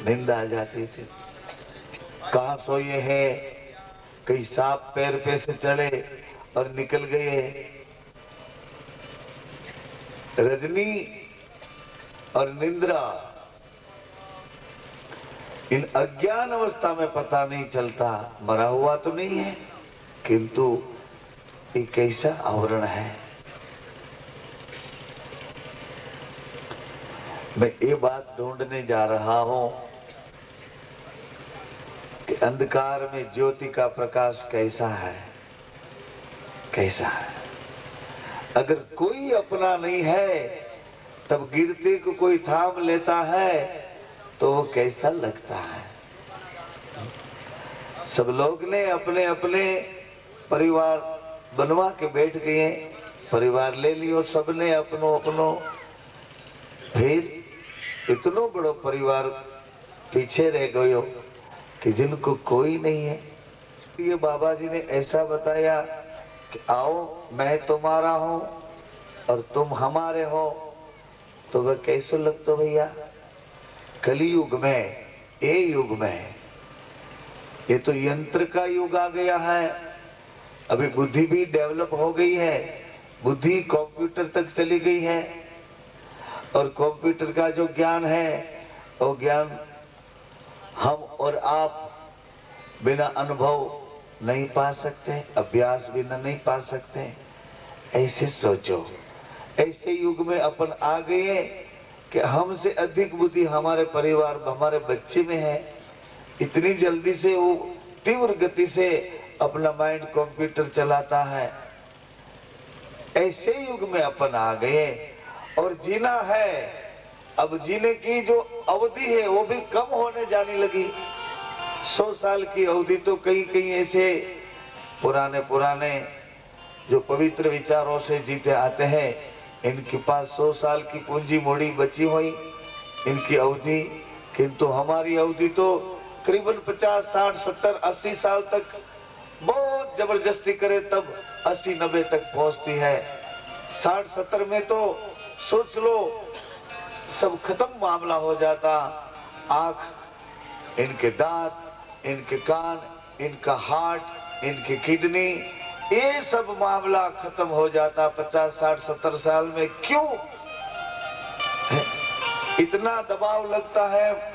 निंदा आ जाती थी। कहाँ सोए हैं, कहीं सांप पैर पे से चढ़े और निकल गए। रजनी और निंद्रा, इन अज्ञान अवस्था में पता नहीं चलता, मरा हुआ तो नहीं है, किंतु एक ऐसा आवरण है। मैं ये बात ढूंढने जा रहा हूं कि अंधकार में ज्योति का प्रकाश कैसा है, कैसा है। अगर कोई अपना नहीं है, तब गिरते को कोई थाम लेता है तो वो कैसा लगता है। सब लोग ने अपने अपने परिवार बनवा के बैठ गए, परिवार ले लियो सबने अपनो अपनो। फिर इतनो बड़ो परिवार पीछे रह गयो कि जिनको कोई नहीं है। ये बाबा जी ने ऐसा बताया कि आओ मैं तुम्हारा हूं और तुम हमारे हो, तो वह कैसे लगता भैया। कलयुग में, ये युग में, ये तो यंत्र का युग आ गया है। अभी बुद्धि भी डेवलप हो गई है, बुद्धि कंप्यूटर तक चली गई है और कंप्यूटर का जो ज्ञान है वो ज्ञान हम और आप बिना अनुभव नहीं पा सकते, अभ्यास बिना नहीं पा सकते। ऐसे सोचो, ऐसे युग में अपन आ गए कि हमसे अधिक बुद्धि हमारे परिवार, हमारे बच्चे में है। इतनी जल्दी से वो तीव्र गति से अपना माइंड कंप्यूटर चलाता है। ऐसे युग में अपन आ गए और जीना है। अब जीने की जो अवधि है वो भी कम होने जाने लगी। 100 साल की अवधि तो कई कई ऐसे पुराने पुराने जो पवित्र विचारों से जीते आते हैं, इनके पास 100 साल की पूंजी मोड़ी बची हुई इनकी अवधि। किंतु हमारी अवधि तो करीबन 50, 60, 70, 80 साल तक बहुत जबरदस्ती करे तब 80, 90 तक पहुंचती है। 60, 70 में तो सोच लो सब खत्म मामला हो जाता। आंख, इनके दांत, इनके कान, इनका हार्ट, इनकी किडनी, ये सब मामला खत्म हो जाता 50, 60, 70 साल में। क्यों इतना दबाव लगता है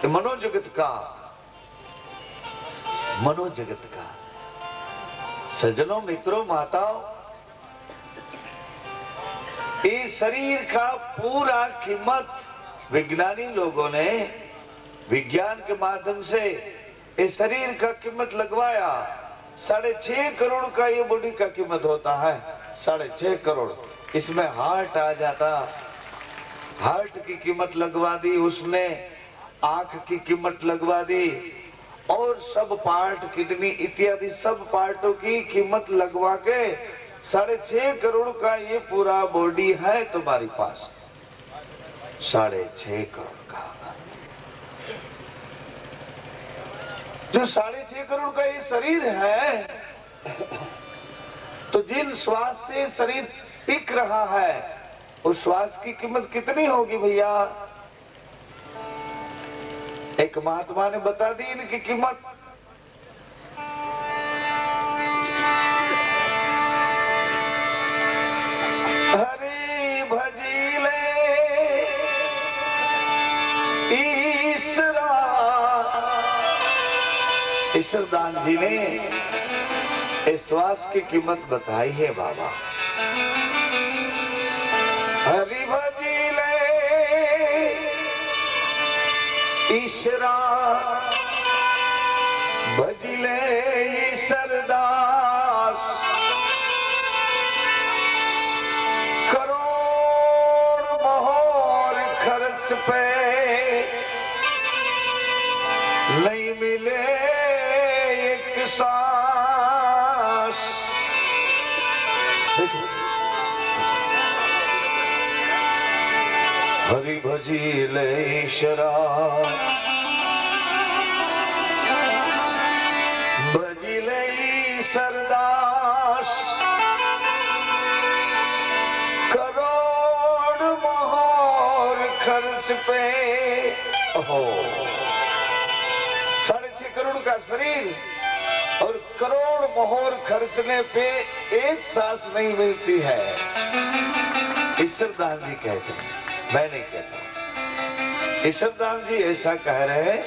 मनोजगत का, मनोजगत का। सज्जनों, मित्रों, माताओं, इस शरीर का पूरा कीमत विज्ञानी लोगों ने विज्ञान के माध्यम से इस शरीर का कीमत लगवाया। 6.5 करोड़ का ये बॉडी का कीमत होता है, 6.5 करोड़। इसमें हार्ट आ जाता, हार्ट की कीमत लगवा दी उसने, आंख की कीमत लगवा दी और सब पार्ट, किडनी इत्यादि सब पार्टों की कीमत लगवा के 6.5 करोड़ का ये पूरा बॉडी है तुम्हारे पास। 6.5 करोड़ का जो 6.5 करोड़ का ये शरीर है, तो जिन श्वास से शरीर टिक रहा है उस श्वास की कीमत कितनी होगी भैया। एक महात्मा ने बता दी इनकी कीमत। हरि भजीले ईश्वरा, ईश्वरदान जी ने इस श्वास की कीमत बताई है बाबा। हरि भजीले ईश्वरा, भजिले ईश्वरदास, करोड़ मोहर खर्च पे नहीं मिले एक सांस। हरि भजिले ईश्वरा, भजिले ईश्वरदास, करोड़ मोहर खर्च पे हो। 6.5 करोड़ का शरीर और करोड़ मोहर खर्चने पे एक सांस नहीं मिलती है। ईश्वरदान जी कहते हैं, मैं नहीं कहता। ईश्वरदान जी ऐसा कह रहे हैं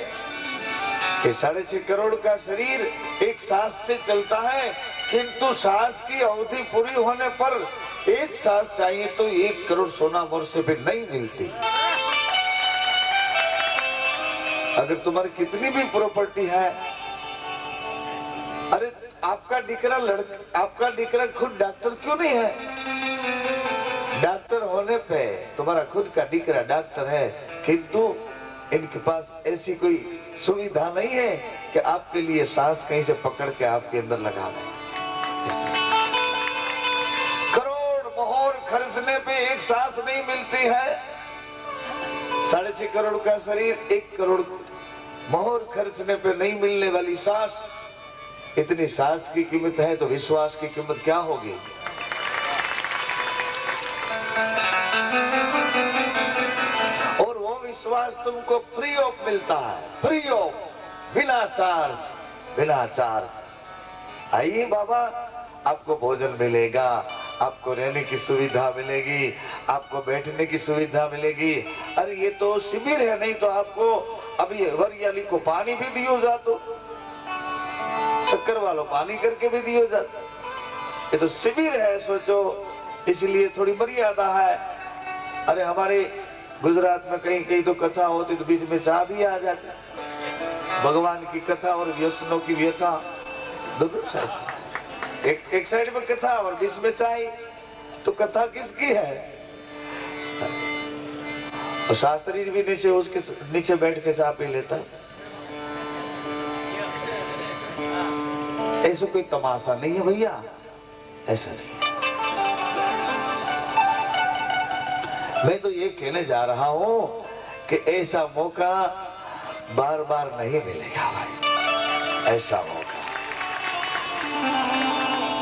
कि 6.5 करोड़ का शरीर एक सांस से चलता है, किंतु सांस की अवधि पूरी होने पर एक सांस चाहिए तो 1 करोड़ सोना मोर से भी नहीं मिलती। अगर तुम्हारी कितनी भी प्रॉपर्टी है, अरे आपका डिकरा खुद डॉक्टर क्यों नहीं है? डॉक्टर होने पे तुम्हारा खुद का डिकरा डॉक्टर है, किंतु इनके पास ऐसी कोई सुविधा नहीं है कि आपके लिए सांस कहीं से पकड़ के आपके अंदर लगा दें। करोड़ मोहर खर्चने पे एक सांस नहीं मिलती है। 6.5 करोड़ का शरीर, 1 करोड़ मोहर खर्चने पे नहीं मिलने वाली सांस। इतनी सांस की कीमत है तो विश्वास की कीमत क्या होगी? और वो विश्वास तुमको फ्री ऑफ मिलता है, फ्री ऑफ, बिना चार्ज। आइए बाबा, आपको भोजन मिलेगा, आपको रहने की सुविधा मिलेगी, आपको बैठने की सुविधा मिलेगी। अरे ये तो शिविर है, नहीं तो आपको अभी वरियाली को पानी भी दियो जातो, शक्कर वालों पानी करके भी दियो जाता। ये तो शिविर है, सोचो, इसलिए थोड़ी मर्यादा है। अरे हमारे गुजरात में कहीं कहीं तो कथा होती तो बीच में चाय भी आ जाती। भगवान की कथा और व्यसनों की व्यथा दोनों साइड, एक साइड में कथा और बीच में चाय, तो कथा किसकी है? और शास्त्री भी नीचे उसके नीचे बैठ के चाय पी लेता। ऐसा कोई तमाशा नहीं है भैया, ऐसा नहीं। मैं तो ये कहने जा रहा हूं कि ऐसा मौका बार बार नहीं मिलेगा भाई, ऐसा मौका।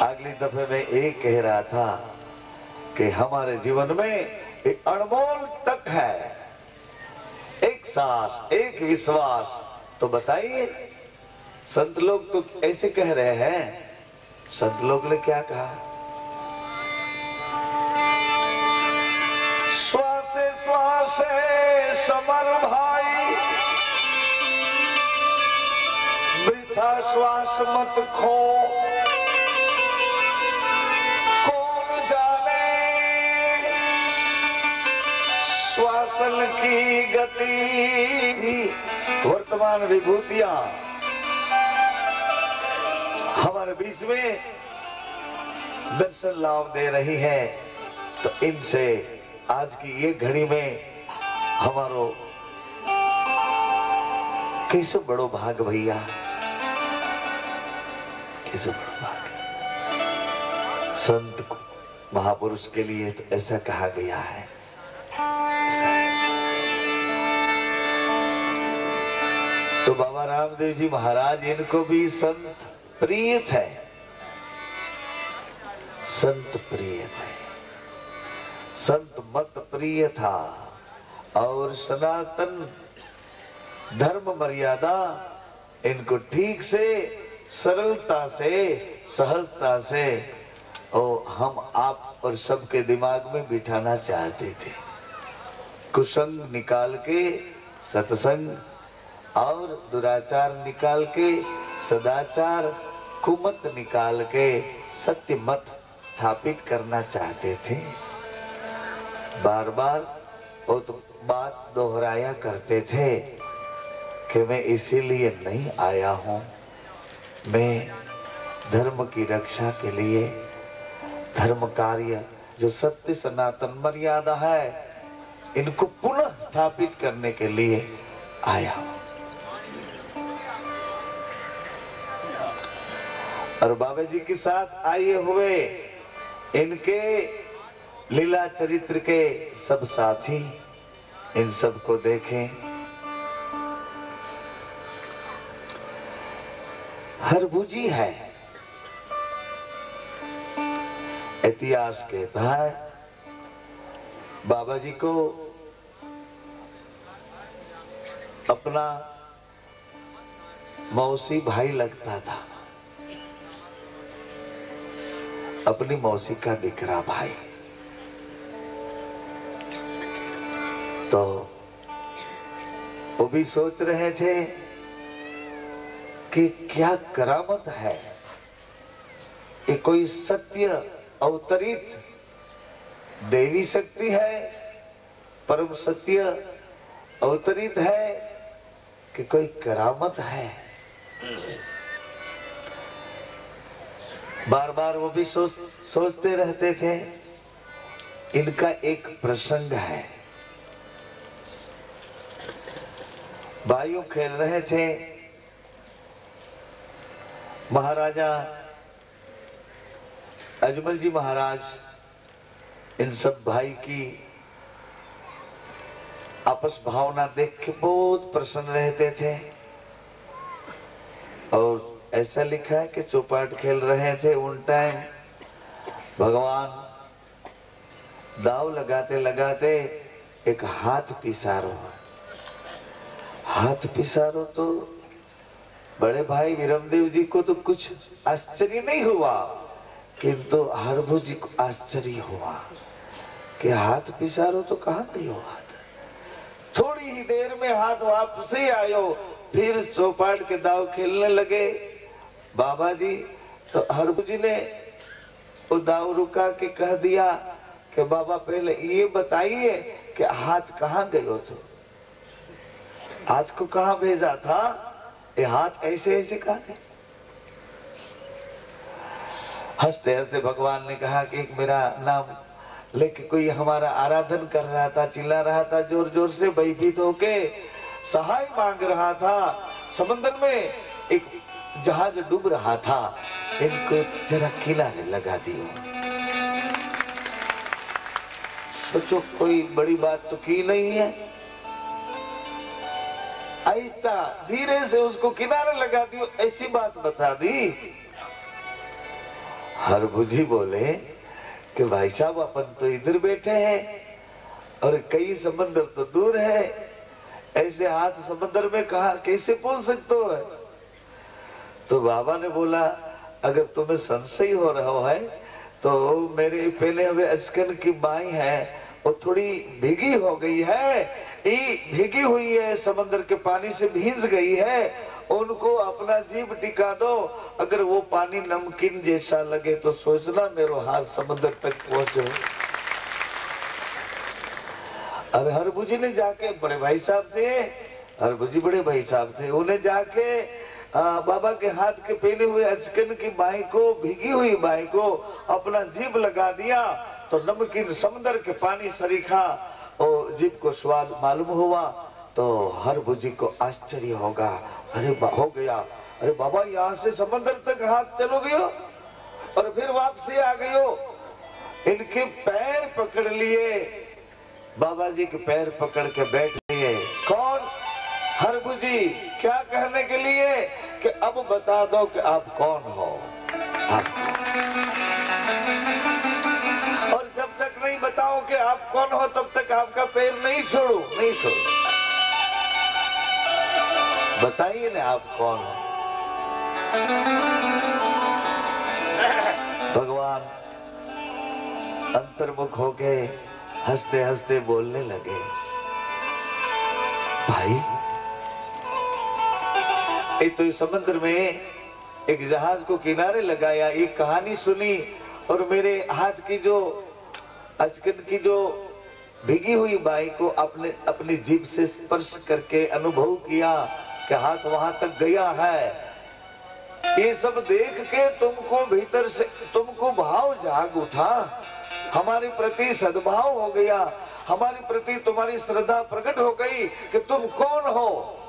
अगली दफे मैं एक कह रहा था कि हमारे जीवन में एक अनमोल तक है, एक सांस, एक विश्वास। तो बताइए, संत लोग तो ऐसे कह रहे हैं। संत लोग ने क्या कहा? श्वासे श्वासे समर भाई, वृथा श्वास मत खो, कौन जाने श्वासन की गति। वर्तमान विभूतियां हमारे बीच में दर्शन लाभ दे रही है, तो इनसे आज की ये घड़ी में हमारो कैसे बड़ो भाग भैया, कैसे बड़ो भाग। संत को, महापुरुष के लिए तो ऐसा कहा गया है। तो बाबा रामदेव जी महाराज, इनको भी संत प्रिय थे, संत प्रिय थे, संत मत प्रिय था। और सनातन धर्म मर्यादा इनको ठीक से, सरलता से, सहजता से और हम आप और सबके दिमाग में बिठाना चाहते थे। कुसंग निकाल के सत्संग और दुराचार निकाल के सदाचार, कुमत निकाल के सत्य मत स्थापित करना चाहते थे। बार बार वो तो बात दोहराया करते थे कि मैं इसीलिए नहीं आया हूं, मैं धर्म की रक्षा के लिए, धर्म कार्य जो सत्य सनातन मर्यादा है, इनको पुनः स्थापित करने के लिए आया हूं। और बाबा जी के साथ आए हुए इनके लीला चरित्र के सब साथी, इन सबको देखें। हरभुजी है, इतिहास कहता है बाबा जी को अपना मौसी भाई लगता था, अपनी मौसी का दिकरा भाई। तो वो भी सोच रहे थे कि क्या करामत है, ये कोई सत्य अवतरित देवी शक्ति है, परम सत्य अवतरित है कि कोई करामत है। बार बार वो भी सोचते रहते थे। इनका एक प्रसंग है। भाइयों खेल रहे थे। महाराजा अजमल जी महाराज इन सब भाई की आपस भावना देख के बहुत प्रसन्न रहते थे। और ऐसा लिखा है कि चौपाट खेल रहे थे, उन टाइम भगवान दाव लगाते लगाते एक हाथ पिसारो। हाथ पिसारो तो बड़े भाई विरमदेव जी को तो कुछ आश्चर्य नहीं हुआ, किंतु हरभु जी को आश्चर्य हुआ कि हाथ पिसारो तो कहाँ गई हो हाथ। थोड़ी ही देर में हाथ वापस ही आयो, फिर चौपाट के दाव खेलने लगे बाबा जी। तो हरभु जी ने वो दाव रुका के कह दिया कि बाबा पहले ये बताइए कि हाथ कहाँ गए हो तुम, हाथ को कहाँ भेजा था, ये हाथ ऐसे ऐसे कहा गए। हंसते हंसते भगवान ने कहा कि एक मेरा नाम लेके कोई हमारा आराधन कर रहा था, चिल्ला रहा था, जोर जोर से भयभीत होके सहाय मांग रहा था। समंदर में एक जहाज डूब रहा था, इनको जरा किनारे लगा दियो। सोचो कोई बड़ी बात तो की नहीं है, आहिस्ता धीरे से उसको किनारे लगा दियो, ऐसी बात बता दी। हरभु जी बोले कि भाई साहब अपन तो इधर बैठे हैं और कई समंदर तो दूर है, ऐसे हाथ समंदर में कहा कैसे पहुंच सकते हो। तो बाबा ने बोला अगर तुम्हें संशय हो रहा है तो मेरे पहले हुए अचकन की बाई है वो थोड़ी भीगी हो गई है, ये भीगी हुई है, समंदर के पानी से भींज गई है, उनको अपना जीभ टिका दो, अगर वो पानी नमकीन जैसा लगे तो सोचना मेरा हाथ समुद्र तक पहुंचे। अरे हरभु जी ने जाके, बड़े भाई साहब थे, हरभु जी बड़े भाई साहब थे, उन्हें जाके बाबा के हाथ के पहने हुए अचकन की बाई को, भीगी हुई बाई को अपना जीभ लगा दिया तो नमकीन समुद्र के पानी सरीखा और जीभ को स्वाद मालूम हुआ। तो हरभु जी को आश्चर्य होगा, अरे हो गया, अरे बाबा यहाँ से समंदर तक हाथ चलो गयो और फिर वापसी आ गयो। इनके पैर पकड़ लिए, बाबा जी के पैर पकड़ के बैठ लिए। कौन? हरभु जी। क्या कहने के लिए कि अब बता दो कि आप कौन हो। आप और जब तक नहीं बताओ कि आप कौन हो तब तक आपका पैर नहीं छोड़ू, नहीं छोड़ू। बताइए ना आप कौन हो। भगवान अंतर्मुख होके हंसते हंसते बोलने लगे, भाई एक तो इस समुद्र में एक जहाज को किनारे लगाया, एक कहानी सुनी और मेरे हाथ की जो अचकन की जो भीगी हुई बाई को अपने अपनी जीभ से स्पर्श करके अनुभव किया कि हाथ वहां तक गया है। ये सब देख के तुमको भीतर से तुमको भाव जाग उठा, हमारे प्रति सद्भाव हो गया, हमारे प्रति तुम्हारी श्रद्धा प्रकट हो गई कि तुम कौन हो।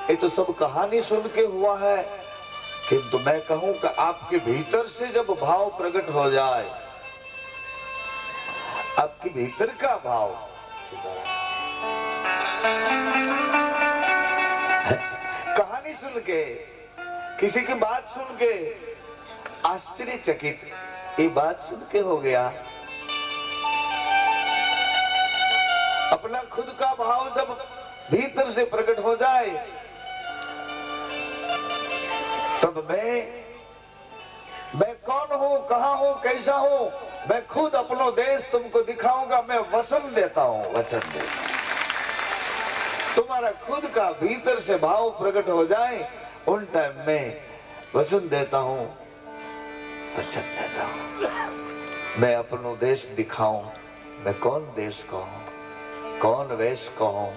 ये तो सब कहानी सुन के हुआ है, किंतु मैं कहूं कि आपके भीतर से जब भाव प्रकट हो जाए, आपके भीतर का भाव, कहानी सुन के, किसी की बात सुन के आश्चर्यचकित, ये बात सुन के हो गया, अपना खुद का भाव जब भीतर से प्रकट हो जाए, तब मैं कौन हूं, कहां हूं, कैसा हूं, मैं खुद अपनो देश तुमको दिखाऊंगा। मैं वचन देता हूं, वचन देता हूं। तुम्हारा खुद का भीतर से भाव प्रकट हो जाए, उन टाइम में वचन देता हूं, वचन देता हूं। मैं अपनो देश दिखाऊं। मैं कौन देश का हूं, कौन वेश का हूं,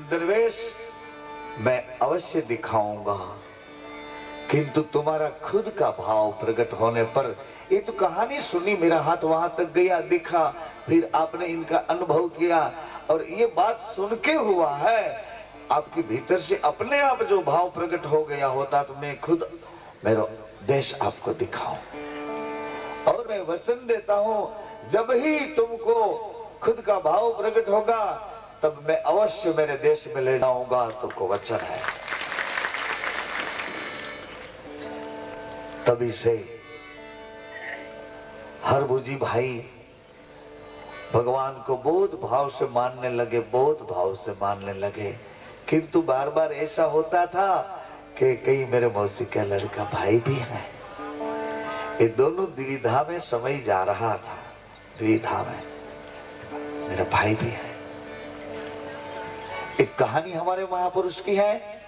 दरवेश मैं अवश्य दिखाऊंगा। किंतु तुम्हारा खुद का भाव प्रकट होने पर, ये तो कहानी सुनी, मेरा हाथ वहां तक गया, दिखा, फिर आपने इनका अनुभव किया, और ये बात सुन के हुआ है। आपके भीतर से अपने आप जो भाव प्रकट हो गया होता, तो मैं खुद मेरा देश आपको दिखाऊं। और मैं वचन देता हूं, जब ही तुमको खुद का भाव प्रकट होगा, तब मैं अवश्य मेरे देश में ले जाऊंगा। तुमको वचन है। तभी से हरभुजी भाई भगवान को बोध भाव से मानने लगे, बोध भाव से मानने लगे। किंतु बार बार ऐसा होता था कि कई मेरे मौसी का लड़का भाई भी है, ये दोनों द्विधा में समय जा रहा था। द्विधा में मेरा भाई भी है। एक कहानी हमारे महापुरुष की है।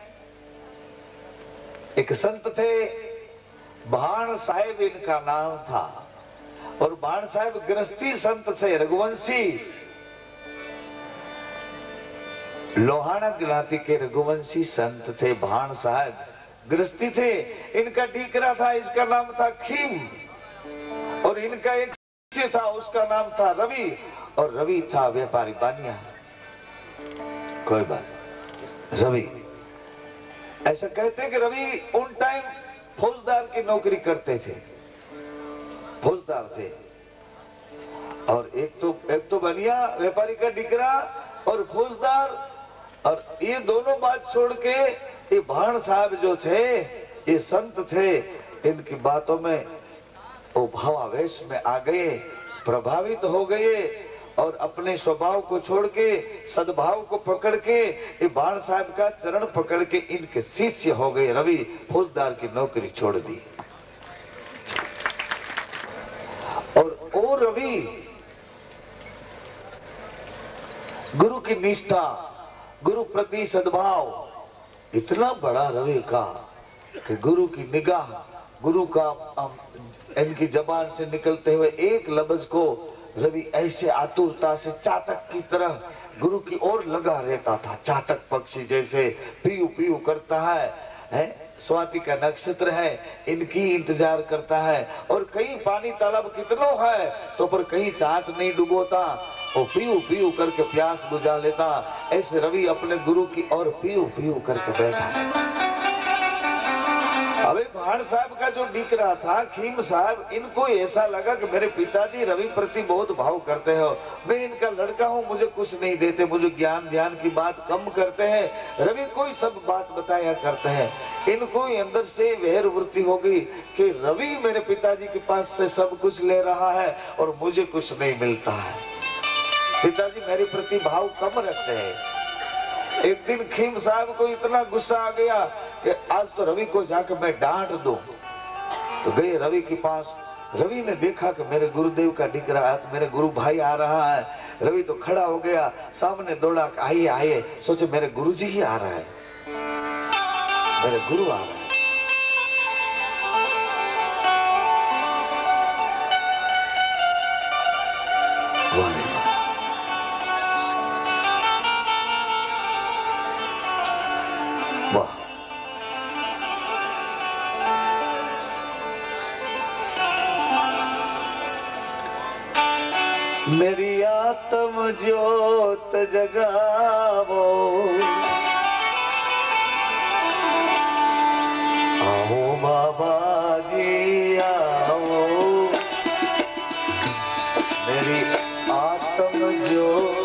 एक संत थे, भाण साहेब इनका नाम था, और भाण साहेब गृहस्थी संत थे, रघुवंशी, लोहाना गिलाती के रघुवंशी संत थे। भाण साहेब गृहस्थी थे। इनका डीकरा था, इसका नाम था खीम, और इनका एक शिष्य था, उसका नाम था रवि, और रवि था व्यापारी बानिया। कोई बात, रवि ऐसा कहते हैं कि रवि उन टाइम फौजदार की नौकरी करते थे, फौजदार थे। और एक तो बनिया व्यापारी का डिकरा और फौजदार, और ये दोनों बात छोड़ के ये भाण साहब जो थे, ये संत थे, इनकी बातों में वो भावावेश में आ गए, प्रभावित हो गए, और अपने स्वभाव को छोड़ के सद्भाव को पकड़ के ये भाण साहब का चरण पकड़ के इनके शिष्य हो गए। रवि फौजदार की नौकरी छोड़ दी, और ओ रवि गुरु की निष्ठा, गुरु प्रति सद्भाव इतना बड़ा रवि का कि गुरु की निगाह, गुरु का इनकी जबान से निकलते हुए एक लफ्ज को रवि ऐसे आतुरता से चातक की तरह गुरु की ओर लगा रहता था। चातक पक्षी जैसे पीयू पीयू करता है, स्वाति का नक्षत्र है, इनकी इंतजार करता है। और कहीं पानी तालाब कितनो है तो पर कहीं चाट नहीं डुबोता, वो पीयू पीयू करके प्यास बुझा लेता। ऐसे रवि अपने गुरु की ओर पीयू पीयू करके बैठा है। अबे भाण साहब का जो डीकरा था खीम साहब, इनको ऐसा लगा कि मेरे पिताजी रवि प्रति बहुत भाव करते हो, मैं इनका लड़का हूँ, मुझे कुछ नहीं देते, मुझे ज्ञान ध्यान की बात कम करते हैं, रवि को ही सब बात बताया करते हैं। इनको ही अंदर से वैर वृत्ति हो गई कि रवि मेरे पिताजी के पास से सब कुछ ले रहा है और मुझे कुछ नहीं मिलता है। पिताजी मेरे प्रति भाव कम रखते हैं। एक दिन खीम साहब को इतना गुस्सा आ गया कि आज तो रवि को जाकर मैं डांट दूं। तो गए रवि के पास। रवि ने देखा कि मेरे गुरुदेव का डिकरा, मेरे गुरु भाई आ रहा है। रवि तो खड़ा हो गया, सामने दौड़ा, आइए आइए, सोचे मेरे गुरु जी ही आ रहा है, मेरे गुरु आ रहे हैं। वाह, मेरी आत्म ज्योत जगावो, आओ बाबा जी आओ, मेरी आत्म ज्योत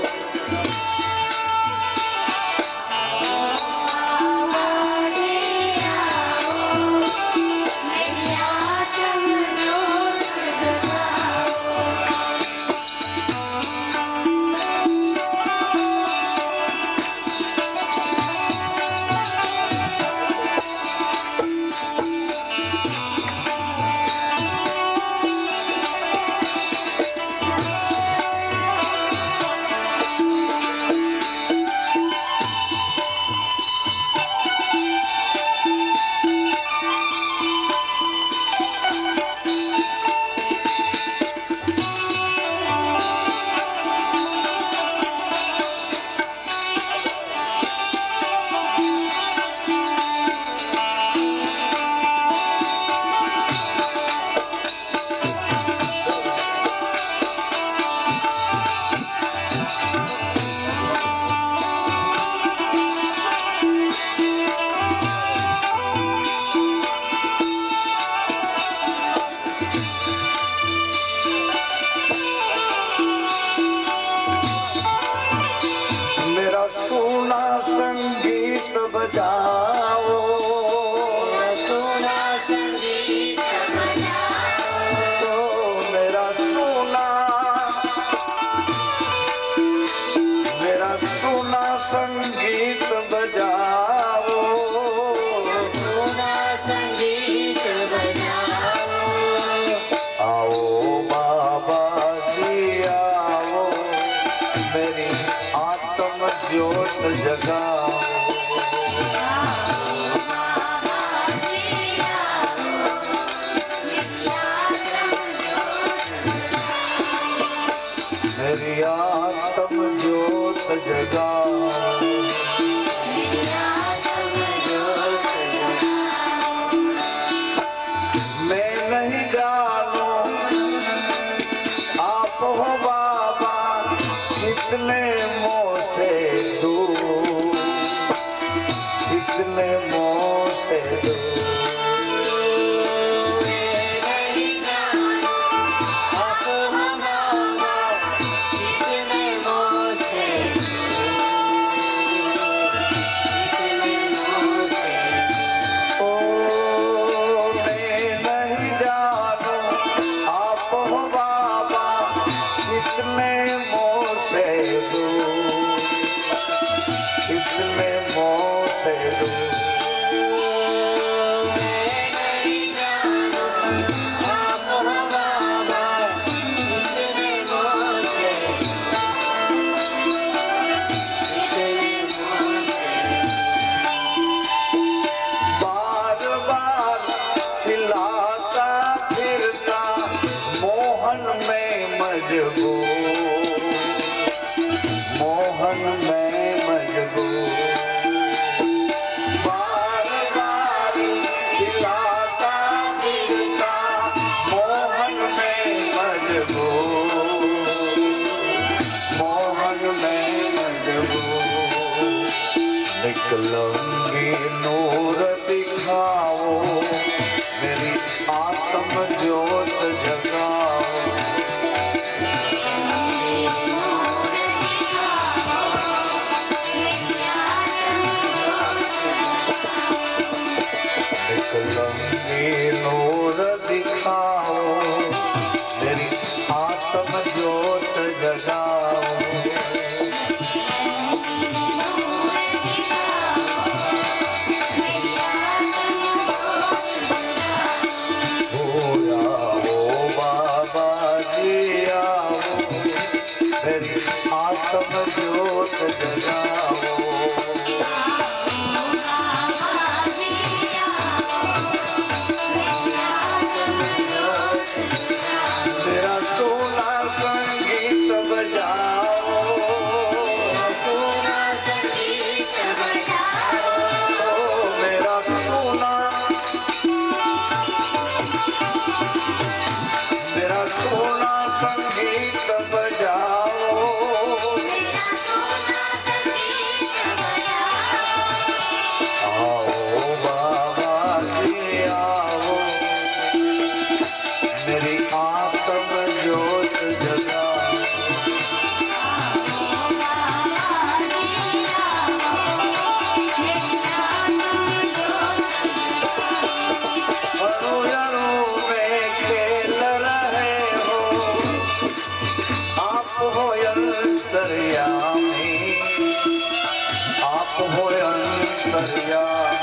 आत्म ज्योत जगाओ। मेरी आत्म ज्योत जगाओ। मैं नहीं जानूं आप हो बाबा कितने मोह से दूर, कितने मोह से दूर। मोहन में मजबूर, बार बार चिल्लाता फिरता, मोहन में मजबूर, मोहन में मजबूर। निकलूंगी नूर दिखाओ, मेरी आत्म ज्योत जगाओ। नूर दिखाओ, मेरी आत्म ज्योत जगाओ। हो आओ बाबा जी आओ, मेरी आत्म ज्योत जगाओ। संगीत बजाओ, आओ बाबा जी आओ, मेरी आत्म ज्योत जगाओ। अणु अणु में खेल रहे हो, आप हो अंतर्यामी, आप हो अंतर्यामी।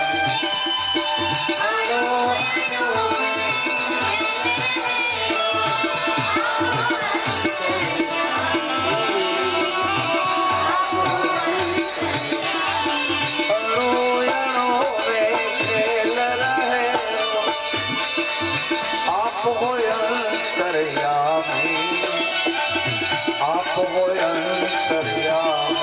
अणु अणु में खेल रहे हो, आप हो अंतर्यामी, आप हो अंतर्यामी।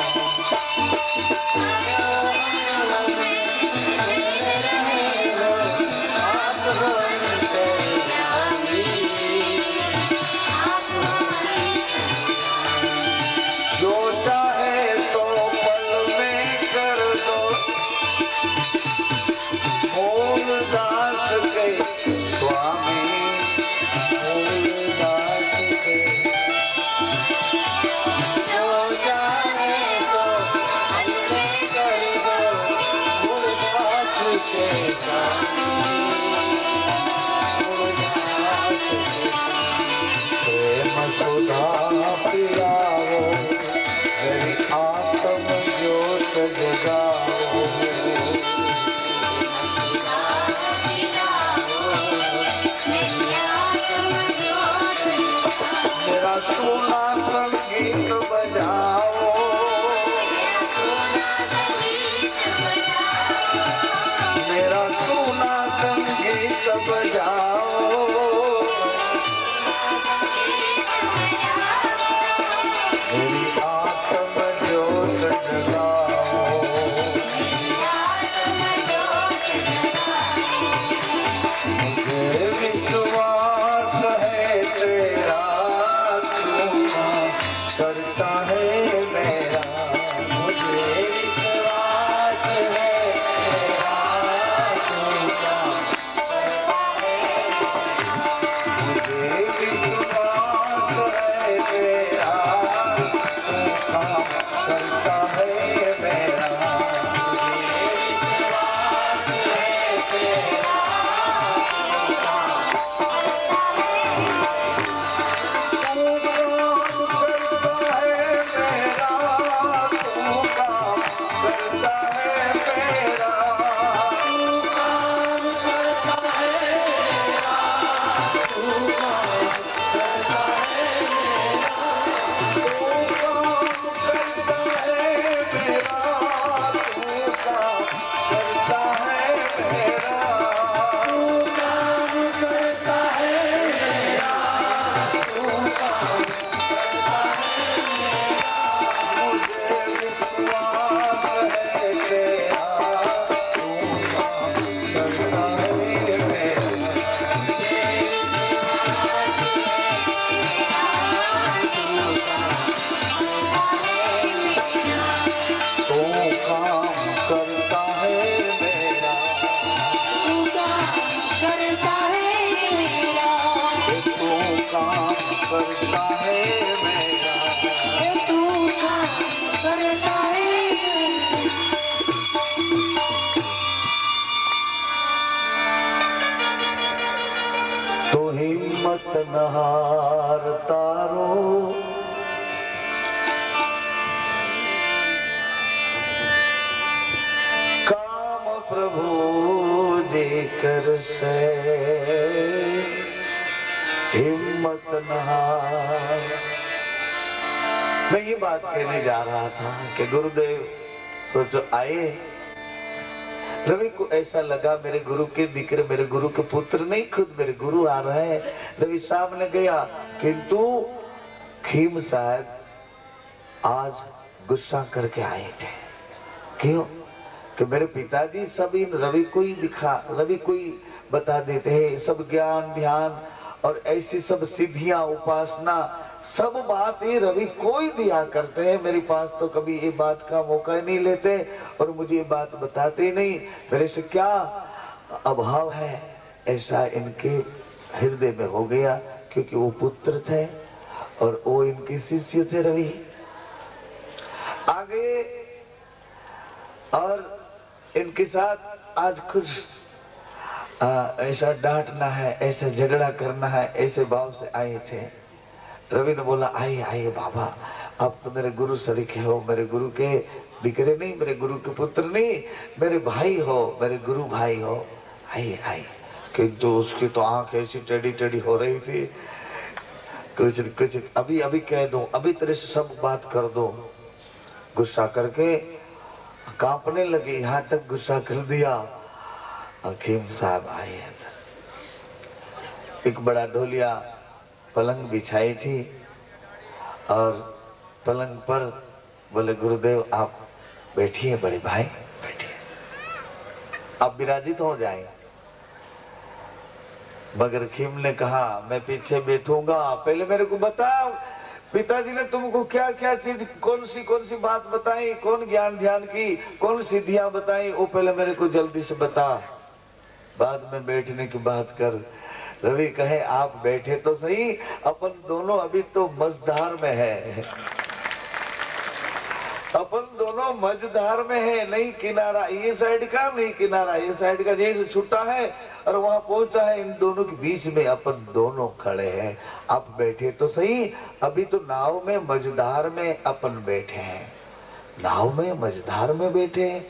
तो हिम्मत न हार तारो, काम प्रभु जे कर से, हिम्मत न हार। मैं ये बात कहने जा रहा था कि गुरुदेव सोचो आए, रवि को ऐसा लगा मेरे गुरु के दिक्र, मेरे गुरु के पुत्र नहीं, खुद मेरे गुरु आ रहे हैं। रवि सामने गया, किंतु खीम साहब आज गुस्सा करके आए थे। क्यों? कि मेरे पिताजी सब इन रवि को ही रवि को ही बता देते हैं, सब ज्ञान ध्यान और ऐसी सब सिद्धियां उपासना सब बात ये रवि को ही दिया करते हैं। मेरे पास तो कभी ये बात का मौका ही नहीं लेते और मुझे ये बात बताते नहीं। मेरे से क्या अभाव है, ऐसा इनके हृदय में हो गया, क्योंकि वो पुत्र थे और वो इनके शिष्य थे रवि। आगे और इनके साथ आज कुछ ऐसा डांटना है, ऐसा झगड़ा करना है, ऐसे भाव से आए थे। रवि ने बोला आइए आइए बाबा, आप तो मेरे गुरु सरीखे हो, मेरे गुरु के दिकरे नहीं, मेरे गुरु के पुत्र नहीं, मेरे भाई हो, मेरे गुरु भाई हो, आइए आइए। किंतु उसकी तो आंख ऐसी टेढ़ी टेढ़ी हो रही थी, कुछ कुछ अभी अभी कह दूं, अभी तेरे से सब बात कर दो। गुस्सा करके कांपने लगी, यहाँ तक गुस्सा कर दिया। हकीम साहब आए, एक बड़ा ढोलिया पलंग बिछाई थी और पलंग पर बोले गुरुदेव आप बैठिए, बड़े भाई बैठिए, आप विराजित हो जाए। मगर खीम ने कहा मैं पीछे बैठूंगा, पहले मेरे को बताओ पिताजी ने तुमको क्या क्या चीज, कौन सी बात बताई, कौन ज्ञान ध्यान की, कौन सिद्धियां बताई, वो पहले मेरे को जल्दी से बता, बाद में बैठने की बात कर। रवि कहे आप बैठे तो सही, अपन दोनों अभी तो मझधार में है, अपन दोनों मझधार में है, नहीं किनारा ये साइड का, नहीं किनारा ये साइड का, जैसे छुट्टा है और वहां पहुंचा है, इन दोनों के बीच में अपन दोनों खड़े हैं। आप बैठे तो सही, अभी तो नाव में मझधार में अपन बैठे हैं, नाव में मझधार में बैठे हैं।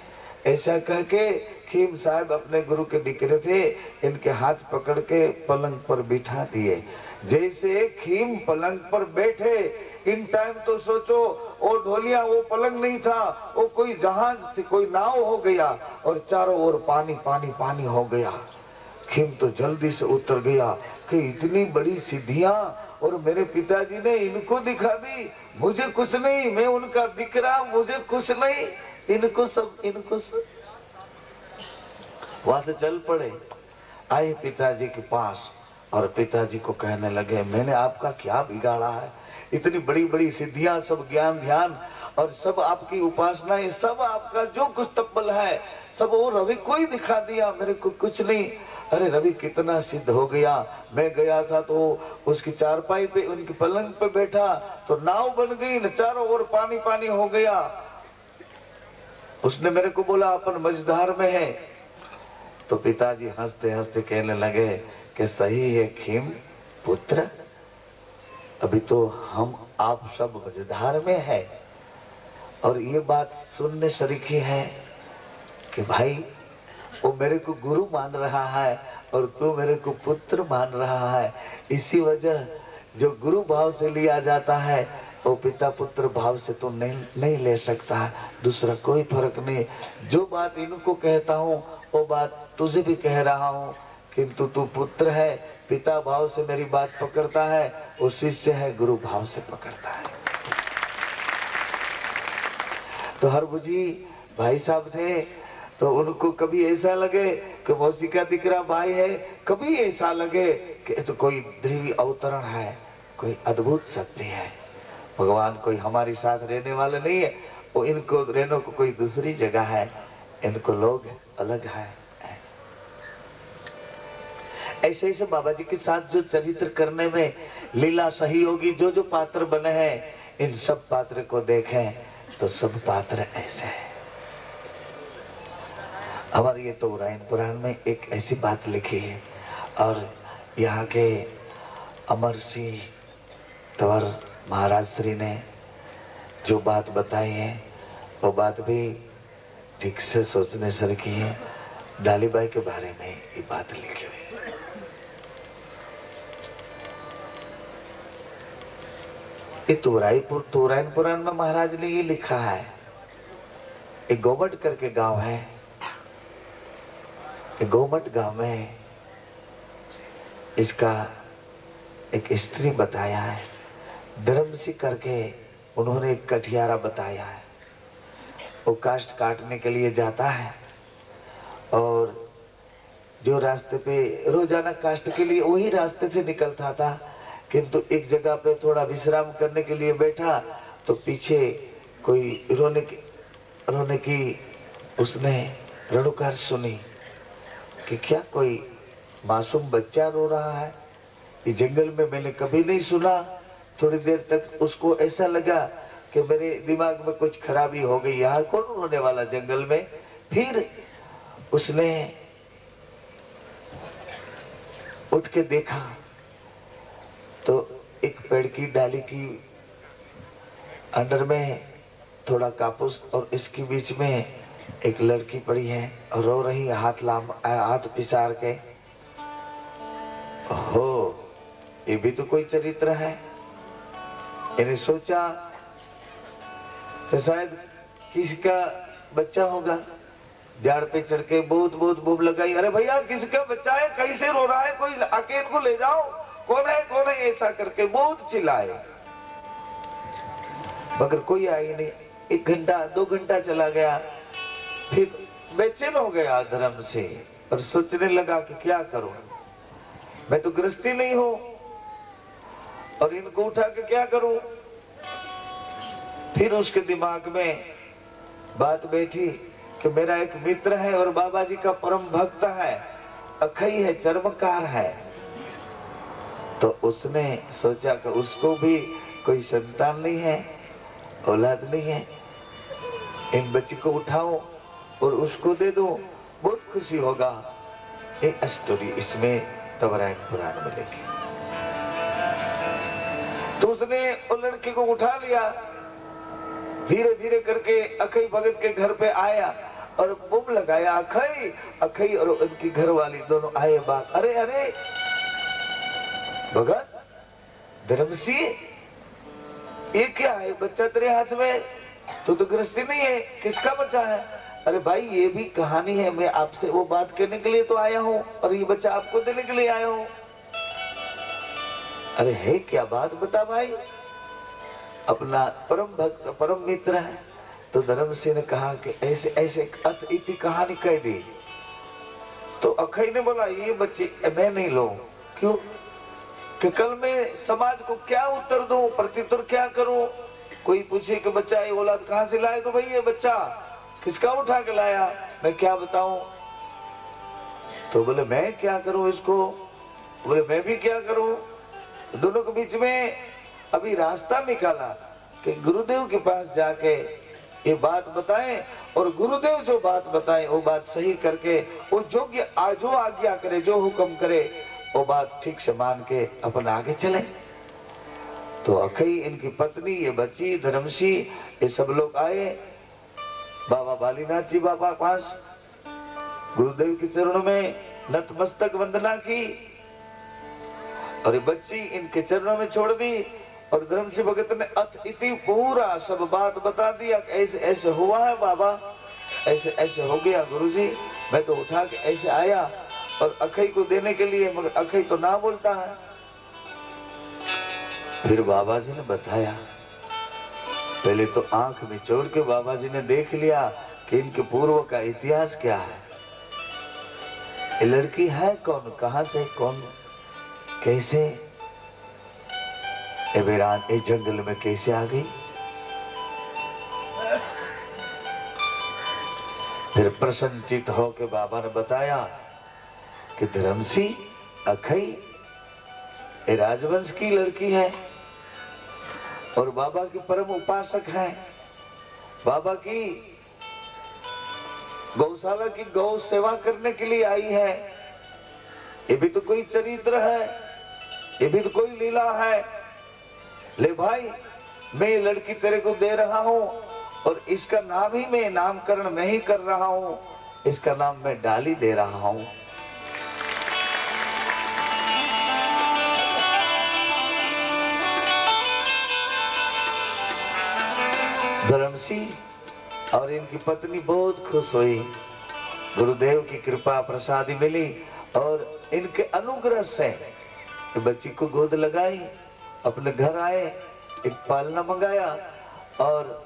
ऐसा कह के खीम साहब अपने गुरु के दिक्रे थे, इनके हाथ पकड़ के पलंग पर बिठा दिए। जैसे खीम पलंग पर बैठे, इन टाइम तो सोचो वो ढोलिया वो पलंग नहीं था, वो कोई जहाज थी, कोई नाव हो गया और चारों ओर पानी पानी पानी हो गया। खीम तो जल्दी से उतर गया कि इतनी बड़ी सिद्धियां और मेरे पिताजी ने इनको दिखा दी, मुझे कुछ नहीं, मैं उनका दिकरा, मुझे कुछ नहीं, इनको सब। वहां से चल पड़े, आए पिताजी के पास और पिताजी को कहने लगे मैंने आपका क्या बिगाड़ा है, इतनी बड़ी बड़ी सिद्धियां, सब ज्ञान ध्यान और सब आपकी उपासनाएं, सब आपका जो कुछ तब्बल है सब वो रवि को ही दिखा दिया, मेरे को कुछ नहीं। अरे रवि कितना सिद्ध हो गया, मैं गया था तो उसकी चारपाई पे, उनकी पलंग पे बैठा तो नाव बन गई, चारों ओर पानी पानी हो गया। उसने मेरे को बोला अपन मझधार में है, तो पिताजी हंसते हंसते कहने लगे कि सही है खीम पुत्र, अभी तो हम आप सब मझधार में है और ये बात सुनने सरीखी है कि भाई वो मेरे को गुरु मान रहा है और तू मेरे को पुत्र मान रहा है। इसी वजह जो गुरु भाव से लिया जाता है वो पिता पुत्र भाव से तो नहीं ले सकता है, दूसरा कोई फर्क नहीं। जो बात इनको कहता हूँ वो बात तुझे भी कह रहा हूँ, किंतु तू पुत्र है, पिता भाव से मेरी बात पकड़ता है, वो शिष्य है गुरु भाव से पकड़ता है। तो हरभुजी भाई साहब थे, तो उनको कभी ऐसा लगे कि मौसी का दिकरा भाई है, कभी ऐसा लगे कि तो कोई दैवी अवतरण है, कोई अद्भुत शक्ति है, भगवान कोई हमारे साथ रहने वाले नहीं है, वो इनको रहने को कोई दूसरी जगह है, इनको लोग अलग है। ऐसे ऐसे बाबा जी के साथ जो चरित्र करने में लीला सही होगी, जो जो पात्र बने हैं इन सब पात्र को देखें तो सब पात्र ऐसे हैं। हमारे ये तो रायन पुराण में एक ऐसी बात लिखी है, और यहाँ के अमर सिंह तंवर महाराज श्री ने जो बात बताई है वो बात भी ठीक से सोचने सर की है। डालीबाई के बारे में ये बात लिखी हुई है। ये तोराइन पुराण में महाराज ने ये लिखा है। एक गोमट करके गांव है, एक गोमट गांव में इसका एक स्त्री बताया है, धर्मसी करके उन्होंने एक कठियारा बताया है। वो काष्ठ काटने के लिए जाता है और जो रास्ते पे रोजाना काष्ठ के लिए वही रास्ते से निकलता था, किंतु एक जगह पे थोड़ा विश्राम करने के लिए बैठा तो पीछे कोई रोने की उसने रणुकार सुनी कि क्या कोई मासूम बच्चा रो रहा है। ये जंगल में मैंने कभी नहीं सुना। थोड़ी देर तक उसको ऐसा लगा कि मेरे दिमाग में कुछ खराबी हो गई, यहाँ कौन रोने वाला जंगल में। फिर उसने उठ के देखा तो एक पेड़ की डाली की अंडर में थोड़ा कापूस और इसके बीच में एक लड़की पड़ी है और रो रही, हाथ पिसार के। हो, ये भी तो कोई चरित्र है। मैंने सोचा कि शायद किसी का बच्चा होगा। झाड़ पे चढ़ के बहुत बहुत बूम लगाई, अरे भैया किसका बच्चा है, कैसे रो रहा है, कोई आके इनको ले जाओ, कौन है ऐसा करके बहुत चिल्लाए, मगर कोई आई नहीं। 1 घंटा 2 घंटा चला गया, फिर बेचैन हो गया धर्म से और सोचने लगा कि क्या करूं, मैं तो गृहस्थी नहीं हूं और इनको उठा के क्या करूं। फिर उसके दिमाग में बात बैठी कि मेरा एक मित्र है और बाबा जी का परम भक्त है, अखई है, चर्मकार है। तो उसने सोचा कि उसको भी कोई संतान नहीं है, औलाद नहीं है, इन बच्चे को उठाऊं और उसको दे दूं, बहुत खुशी होगा। एक स्टोरी इसमें तवराइन पुराण में लिखी। तो उसने उस लड़के को उठा लिया, धीरे धीरे करके अखई भगत के घर पे आया और बूम लगाया, अखई अखई, और उनकी घर वाली दोनों आए बात, अरे अरे भगत धर्मसी, ये क्या है बच्चा तेरे हाथ में, तो गृहस्थी नहीं है, किसका बच्चा है। अरे भाई ये भी कहानी है, मैं आपसे वो बात कहने के लिए तो आया हूँ और ये बच्चा आपको देने के लिए आया हूँ। अरे है क्या बात बता भाई। अपना परम भक्त परम मित्र है। तो धर्मसिंह ने कहा कि ऐसे ऐसे इति कहानी कह दी। तो अखई ने बोला ये बच्चे मैं नहीं लूं, क्यों कि कल मैं समाज को क्या उत्तर दूं, प्रत्युत्तर क्या करूं। कोई पूछे कि बच्चा ये औलाद कहां से लाए, तो भाई ये बच्चा किसका उठा के लाया, मैं क्या बताऊं। तो बोले मैं क्या करूं इसको, बोले मैं भी क्या करूं। दोनों के बीच में अभी रास्ता निकाला कि गुरुदेव के पास जाके ये बात बताएं और गुरुदेव जो बात बताएं वो बात सही करके वो जो आज्ञा करे, जो हुक्म करे वो बात ठीक से मान के अपन आगे चले। तो अखई, इनकी पत्नी, ये बच्ची धर्मसी, ये सब लोग आए बाबा बालीनाथ जी बाबा पास, गुरुदेव के चरणों में नतमस्तक वंदना की और ये बच्ची इनके चरणों में छोड़ दी। और धर्मसी भगत ने अथ इति पूरा सब बात बता दिया, ऐसे ऐसे हुआ है बाबा, ऐसे ऐसे हो गया गुरुजी, मैं तो उठा के ऐसे आया और अखई को देने के लिए, मगर अखई तो ना बोलता है। फिर बाबा जी ने बताया, पहले तो आंख में चोर के बाबा जी ने देख लिया कि इनके पूर्व का इतिहास क्या है, ये लड़की है कौन, कहां से, कौन, कैसे, ये वीरान इस जंगल में कैसे आ गई। फिर प्रसन्नचित होकर बाबा ने बताया कि धर्मसी अखई ये राजवंश की लड़की है और बाबा की परम उपासक है, बाबा की गौशाला की गौ सेवा करने के लिए आई है। ये भी तो कोई चरित्र है, ये भी तो कोई लीला है। ले भाई, मैं ये लड़की तेरे को दे रहा हूं और इसका नाम ही मैं, नामकरण मैं ही कर रहा हूं। इसका नाम मैं डाली दे रहा हूं। धर्मसिंह और इनकी पत्नी बहुत खुश हुई। गुरुदेव की कृपा प्रसादी मिली और इनके अनुग्रह से बच्ची को गोद लगाई, अपने घर आए, एक पालना मंगाया और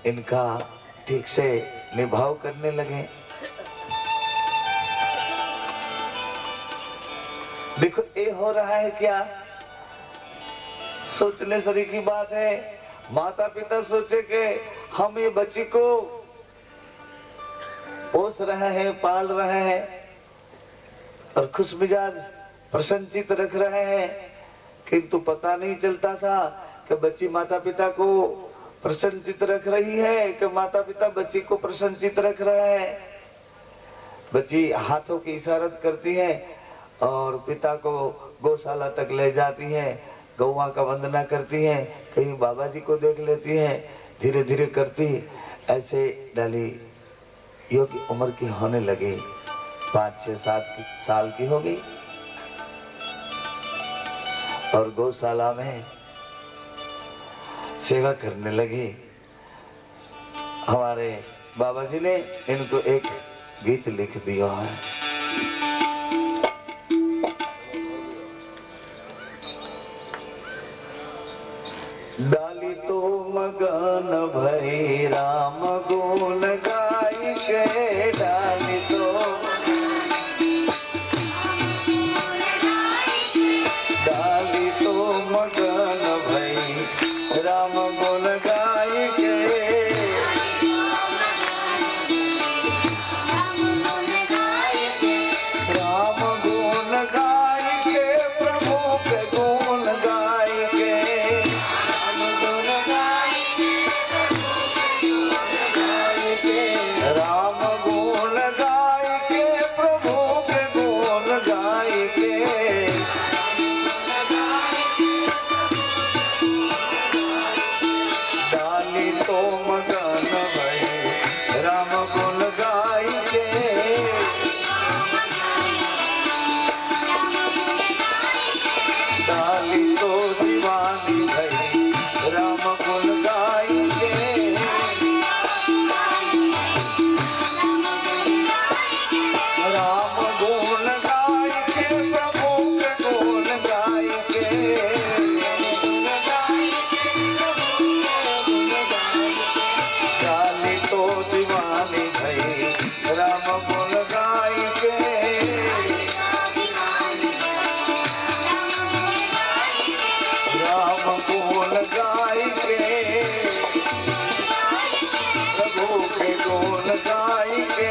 इनका ठीक से निभाव करने लगे। देखो ये हो रहा है क्या, सोचने सरी की बात है। माता पिता सोचे कि हम ये बच्ची को पोस रहे हैं, पाल रहे हैं और खुश मिजाज प्रसन्नचित रख रहे हैं, किंतु पता नहीं चलता था कि बच्ची माता पिता को प्रसन्नचित रख रही है कि माता पिता बच्ची को प्रसन्नचित रख रहे हैं। बच्ची हाथों की इशारत करती है और पिता को गौशाला तक ले जाती है, गौवा का वंदना करती है, कहीं बाबा जी को देख लेती है, धीरे धीरे करती ऐसे डाली योगी उम्र की होने लगी, 5, 6, 7 साल की हो गई और गौशाला में सेवा करने लगी। हमारे बाबा जी ने इनको एक गीत लिख दिया है। डाली तो मगन भई राम गुण गाई के, डाली तो मगन भई राम गुण गाई के, राम गुण गाई के, प्रभु के गुण गाई के, राम गुण गाई के, प्रभु के गुण गाई के। डाली तो मगन भई राम गुण गाई के, डाली तो दीवानी भई राम गुण गाई के, राम गुण गाई के, प्रभु के गुण गाई के, डाली तो दीवानी भई राम गुण गाई के, राम गुण गाई के, प्रभु के गुण गाई के।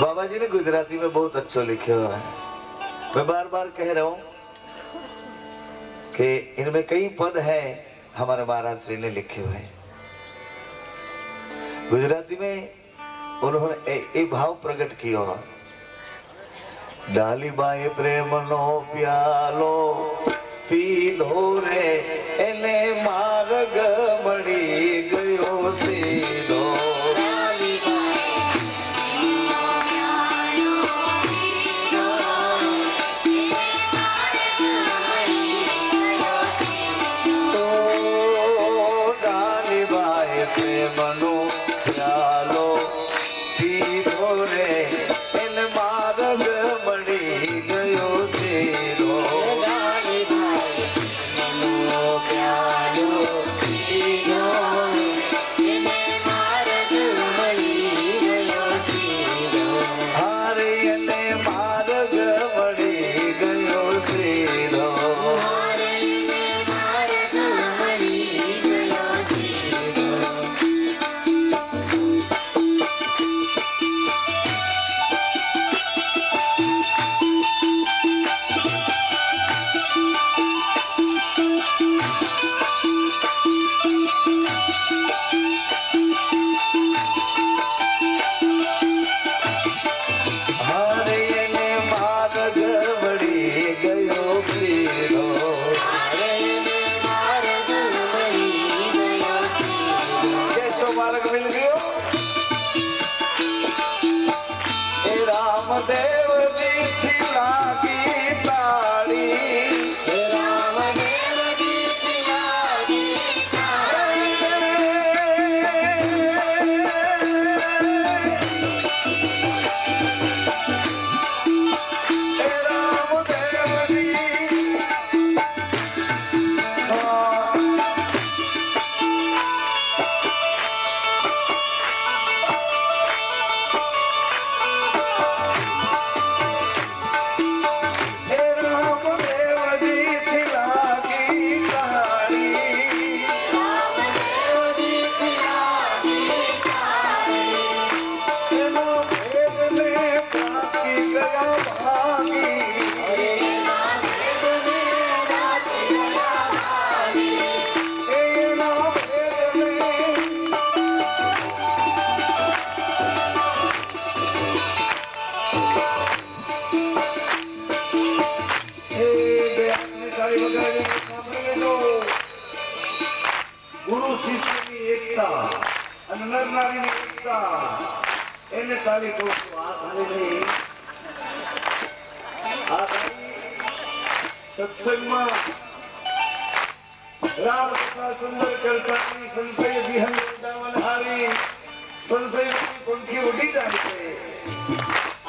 बाबा जी ने गुजराती में बहुत अच्छा लिखे हुआ है। मैं बार बार कह रहा हूं कि इनमें कई पद हैं हमारे महाराज श्री ने लिखे हुए। गुजराती में उन्होंने एक भाव प्रकट किया, डाली बाई प्रेम नो प्यालो पीधो रे एने मार्ग मળી गयो सीधो, मनो प्यालो पीधो रे इन मार्ग मળી गयो सीधो, डाली भाई मनो તાળી વગાડી સાંભળી લેજો. ગુરુ શિષ્યની એકતા અને નર નારીની એકતા એને તાળી કહું છું. આ તાળી સત્સંગમાં રામ કથા સુંદર કરતાની સંશય વિહન વૃંદાવનહારી સંશય પંખી ઉડી જાય છે.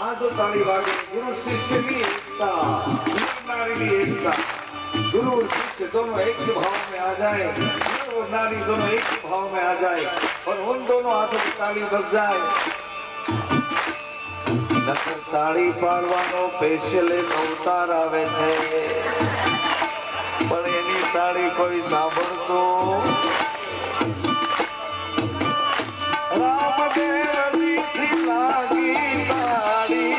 આ તો તાળી વાગે ગુरु शिष्य की एकता, नारी की एकता. गुरु और शिष्य दोनों एक ही भाव में आ जाए, गुरु और नारी दोनों एक ही भाव में आ जाए और उन दोनों हाथों की ताली बज जाए. नकर ताली पाड़वानो स्पेशल एक अवतार आवे छे पण एनी ताली कोई सांभळतो रामदेव जी थी लागी ताली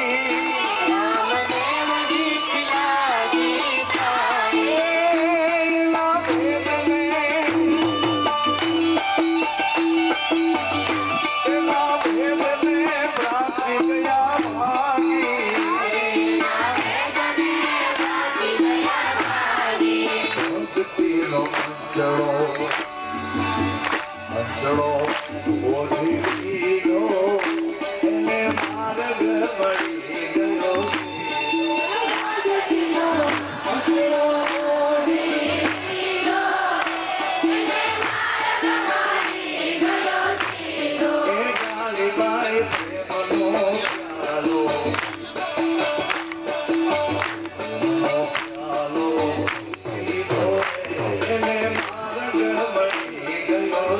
અંજળો ઓઢી ગયો એને માર્ગ મળી ગયો. કાળીબાઈ પ્રેમનો પ્યાલો એને માર્ગ મળી ગયો.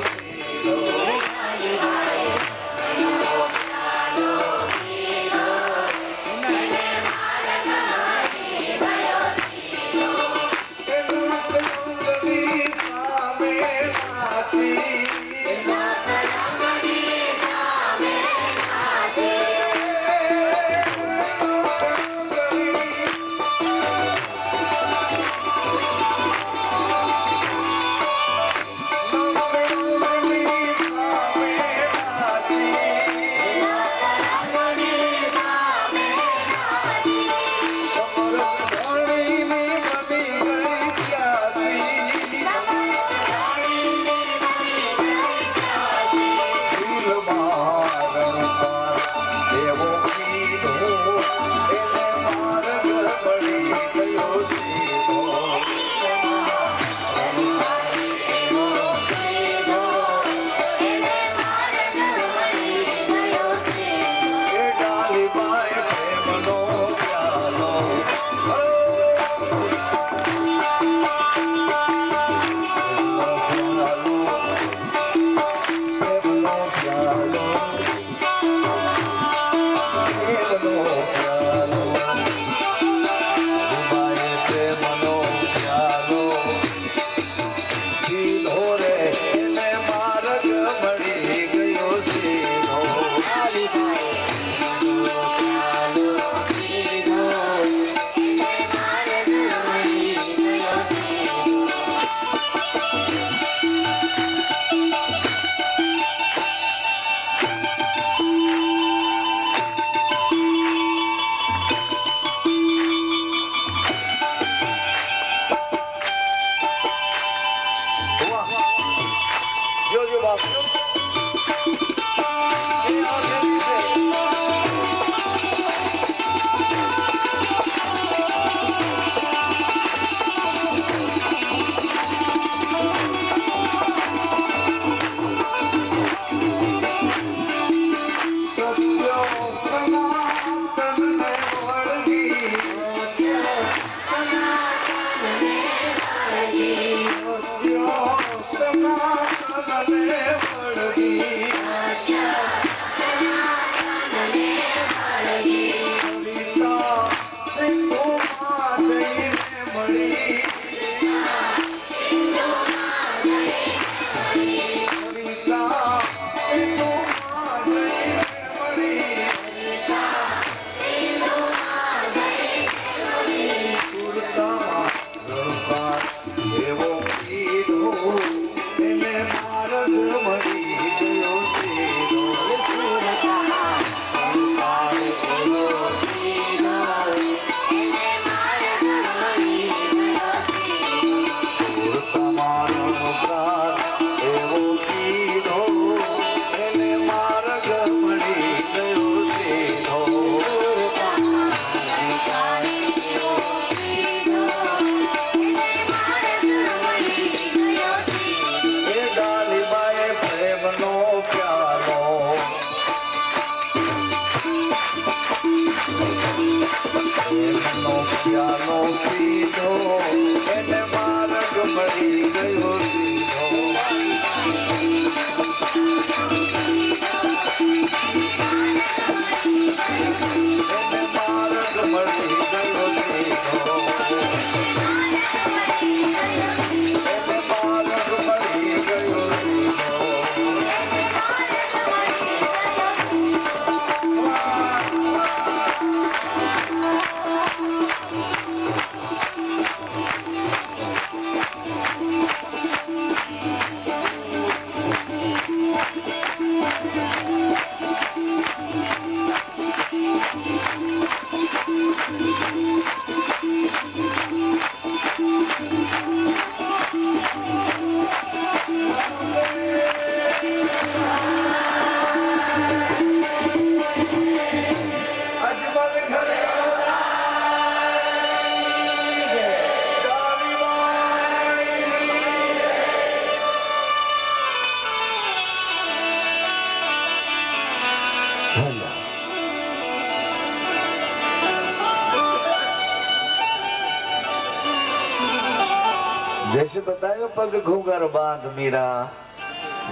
जैसे बतायो पग घूंगर बांध मीरा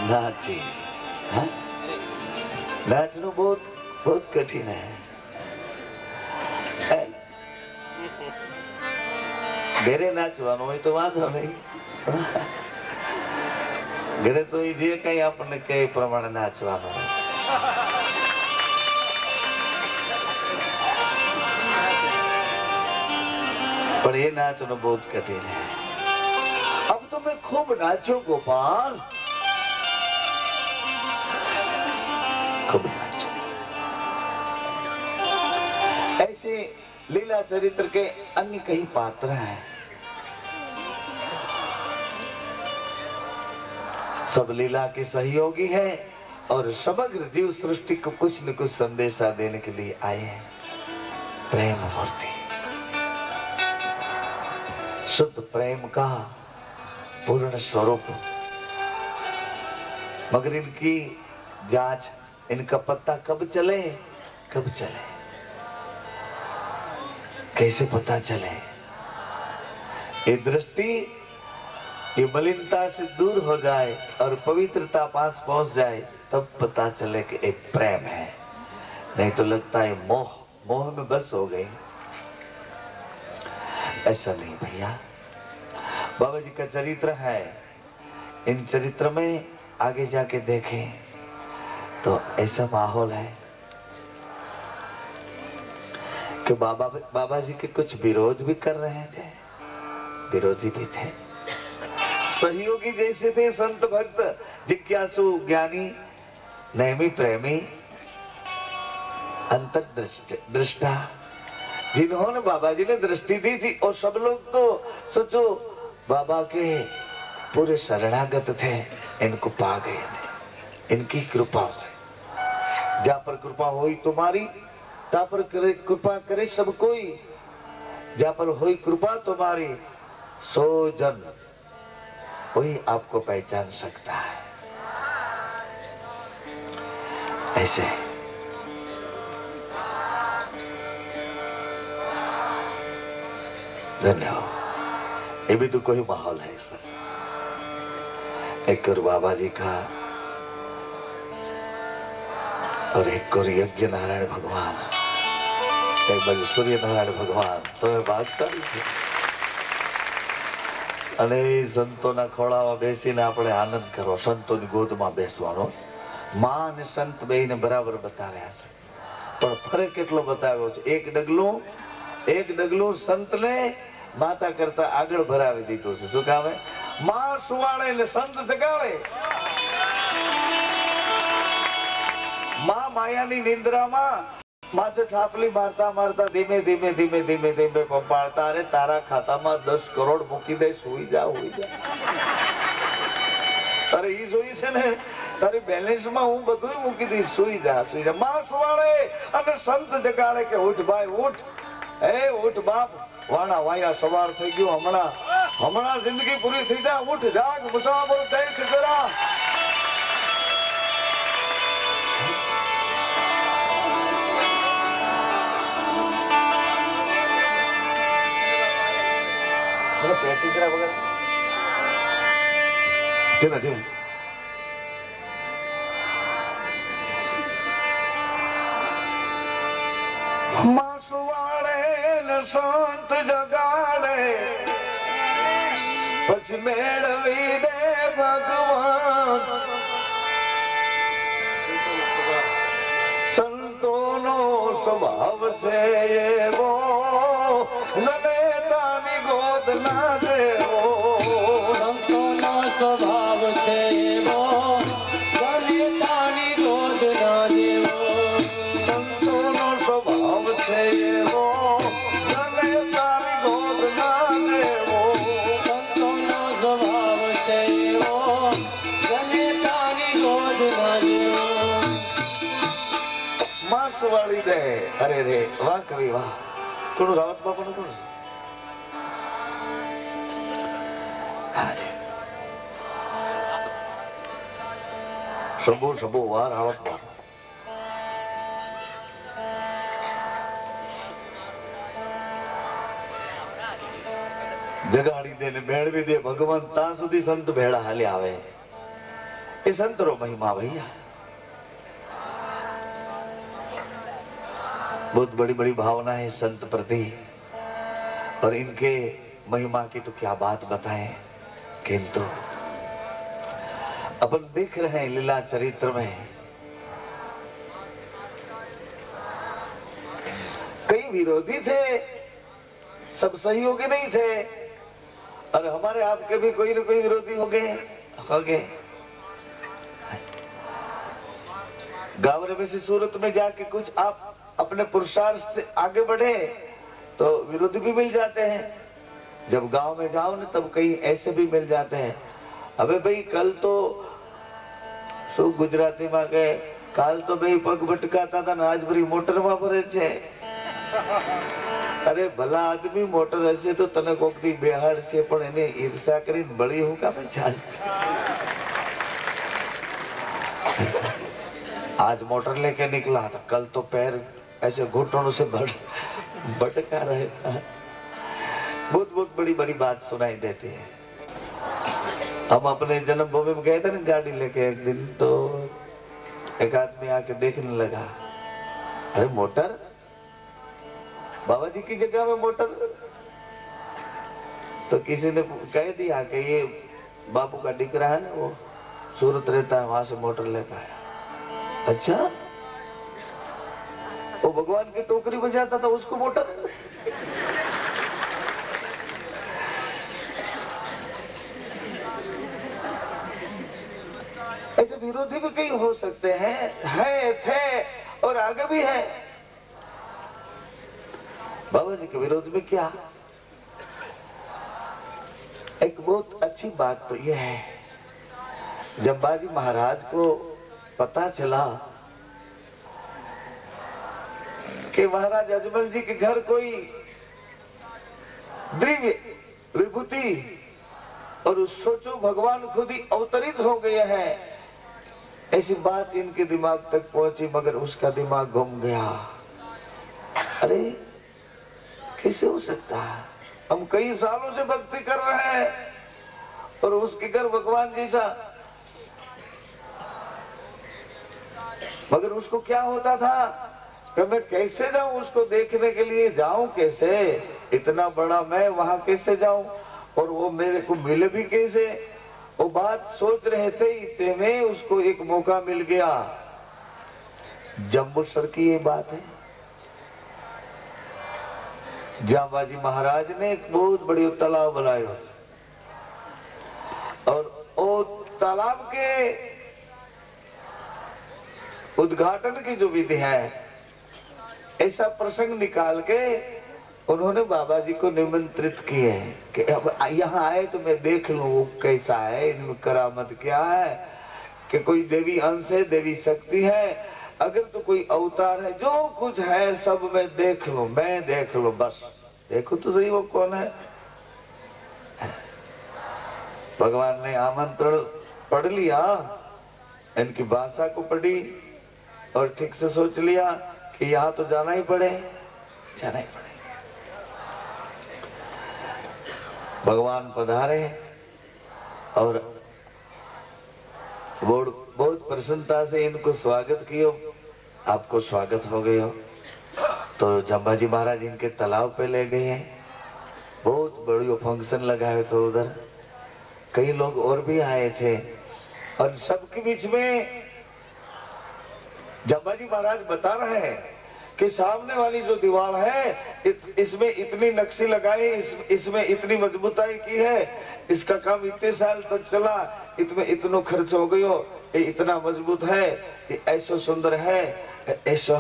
नाची। हाँ? नाचना बहुत बहुत कठिन है। घरे नाचવાનું હોય તો વાંધો નહીં, ઘરે તો જે કઈ આપણને કઈ પ્રમાણે નાચવાનું હોય। पर ये नाचना बहुत कठिन है। अब तो मैं खूब नाचो गोपाल, खूब नाचो। ऐसे लीला चरित्र के अन्य कई पात्र हैं, सब लीला के सहयोगी हैं और समग्र जीव सृष्टि को कुछ न कुछ संदेशा देने के लिए आए हैं। प्रेम मूर्ति, शुद्ध प्रेम का पूर्ण स्वरूप। मगर इनकी जांच, इनका पत्ता कब चले, कब चले, कैसे पता चले? ये दृष्टि, ये मलिनता से दूर हो जाए और पवित्रता पास पहुंच जाए, तब पता चले कि एक प्रेम है। नहीं तो लगता है मोह, मोह में बस हो गई। ऐसा नहीं भैया। बाबा जी का चरित्र है, इन चरित्र में आगे जाके देखें तो ऐसा माहौल है कि बाबा जी के कुछ विरोध भी कर रहे थे, विरोधी भी थे, सहयोगी जैसे थे, संत भक्त, जिज्ञासु, ज्ञानी, नेमी प्रेमी, अंतर्दृष्टा, जिन्होंने बाबा जी ने दृष्टि दी थी। और सब लोग तो सोचो बाबा के पूरे शरणागत थे, इनको पा गए थे इनकी कृपा से। जा पर कृपा होई तुम्हारी, ता पर कृपा करे सब कोई। जा पर होई कृपा तुम्हारी, सो जन वही आपको पहचान सकता है। ऐसे धन्यवाद। ये भी तो कोई माहौल है सर। एक और बाबा जी का और एक और यज्ञ नारायण भगवान, एक बाजू सूर्य नारायण भगवान, तो भागશાળી છે। અને સંતોના ખોળામાં બેસીને આપણે આનંદ કરો, સંતોની ગોદમાં બેસવાનો। માં અને સંત બેયને બરાબર બતાવ્યા છે, પણ ફરક કેટલો બતાવ્યો છે। એક ડગલું સંતને માતા કરતા આગળ ભરાવી દીધું છે। શું કામે? માં સુવાડે ને સંત જગાડે। માં માયાની નિંદ્રામાં માથે થાપલી મારતા મારતા ધીમે ધીમે ધીમે ધીમે ધીમે પંપાળતા, અરે તારા ખાતામાં 10 કરોડ મૂકી દે, સુઈ જા, હોઈ જા। અરે ઈ જોઈ છે ને, તારી બેલેન્સમાં હું બધું મૂકી દઈશ, સુઈ જા, સુઈ જા। માં સુવાડે અને સંત જગાડે કે ઉઠ ભાઈ ઉઠ, એ ઉઠ બાપ, વાણા વાયા સવાર થઈ ગયો, હમણાં જિંદગી પૂરી થઈ જાય, ઉઠ જાગ, મુસાફર દેખ જરા। तीसरा वगैरह मासुवाड़े न संत जगाड़े, પછી મેળવી દે ભગવાન। સંતોનો સ્વભાવ છે એવો, નનેતાની ગોદ ના દેવો। સંતોનો સ્વભાવ છે એવો, નનેતાની ગોદ ના દેવો। સંતોનો સ્વભાવ છે એવો, નનેતાની ગોદ ના દેવો। સંતોનો સ્વભાવ છે એવો, નનેતાની ગોદ ના દેવો। માસ વાળી દે। અરે રે વાહ કવિ વાહ। કોણ? રાવત બાપુ નું કોણ? શંભુ શંભુ વાહ રાવત બાપુ। जगाड़ी देने मेड़वी दे भगवान ता सुधी संत भेड़ा हाले आवे। ये संत रो महिमा भैया, बहुत बड़ी बड़ी भावना है संत प्रति, और इनके महिमा की तो क्या बात बताएं। किंतु अपन देख रहे हैं लीला चरित्र में कई विरोधी थे, सब सहयोगी नहीं थे, और हमारे आपके भी कोई न कोई विरोधी हो गए। गावरे में से सूरत में जाके कुछ आप अपने पुरुषार्थ से आगे बढ़े तो विरोधी भी मिल जाते हैं। जब गांव में जाओ ना तब कई ऐसे भी मिल जाते हैं। अबे भाई कल तो सो गुजराती में गए, काल तो भाई पग भटकाता था, आज भरी मोटर में भरे छे। अरे भला आदमी मोटर हसे तो तने कोकती बेहाड़ से पण एने ईर्ष्या करी बड़ी हूं का चाल। आज मोटर लेके निकला था, कल तो पैर ऐसे घुटनों से भटका रहे था। बहुत बहुत बड़ी बड़ी बात सुनाई देती है। हम अपने जन्मभूमि में गए थे ना गाड़ी लेके एक दिन, तो एक आदमी आके देखने लगा, अरे मोटर, बाबा जी की जगह में मोटर। तो किसी ने कह दिया कि ये बाबू का डिकरा है ना, वो सूरत रहता है, वहां से मोटर लेकर आया। अच्छा, वो भगवान की टोकरी बजाता था, उसको मोटर। ऐसे विरोधी भी कई हो सकते हैं, है, थे और आगे भी है। बाबा जी के विरोध में क्या, एक बहुत अच्छी बात तो यह है, जब बाजी महाराज को पता चला कि महाराज अजमल जी के घर कोई दिव्य विभूति और सोचो भगवान खुद ही अवतरित हो गए हैं, ऐसी बात इनके दिमाग तक पहुंची, मगर उसका दिमाग घूम गया। अरे कैसे हो सकता है, हम कई सालों से भक्ति कर रहे हैं और उसके घर भगवान जैसा। मगर उसको क्या होता था कि मैं कैसे जाऊं उसको देखने के लिए, जाऊं कैसे, इतना बड़ा मैं वहां कैसे जाऊं, और वो मेरे को मिले भी कैसे। वो बात सोच रहे थे, इतने में उसको एक मौका मिल गया। जम्बूसर की ये बात है, जाबाजी महाराज ने एक बहुत बड़ी तालाब बनाया, और वो तालाब के उद्घाटन की जो विधि है, ऐसा प्रसंग निकाल के उन्होंने बाबा जी को निमंत्रित किए कि अब यहाँ आए तो मैं देख लूं वो कैसा है, इनमें करामत क्या है, कि कोई देवी अंश है, देवी शक्ति है, अगर तो कोई अवतार है, जो कुछ है सब मैं देख लूं, बस देखो तो सही वो कौन है। भगवान ने आमंत्रण पढ़ लिया, इनकी भाषा को पढ़ी और ठीक से सोच लिया कि यहाँ तो जाना ही पड़े। भगवान पधारे और बहुत प्रसन्नता से इनको स्वागत कियो। आपको स्वागत हो गयो। तो जम्बाजी महाराज इनके तालाब पे ले गए हैं, बहुत बड़ी फंक्शन लगाए थे उधर, कई लोग और भी आए थे, और सबके बीच में जम्बाजी महाराज बता रहे हैं कि सामने वाली जो दीवार है इसमें इतनी नक्शी लगाई, इसमें इतनी मजबूताई की है, इसका काम इतने साल तक चला, इसमें इतना खर्च हो गयो, ये इतना मजबूत है, ये ऐसा सुंदर है, ऐसा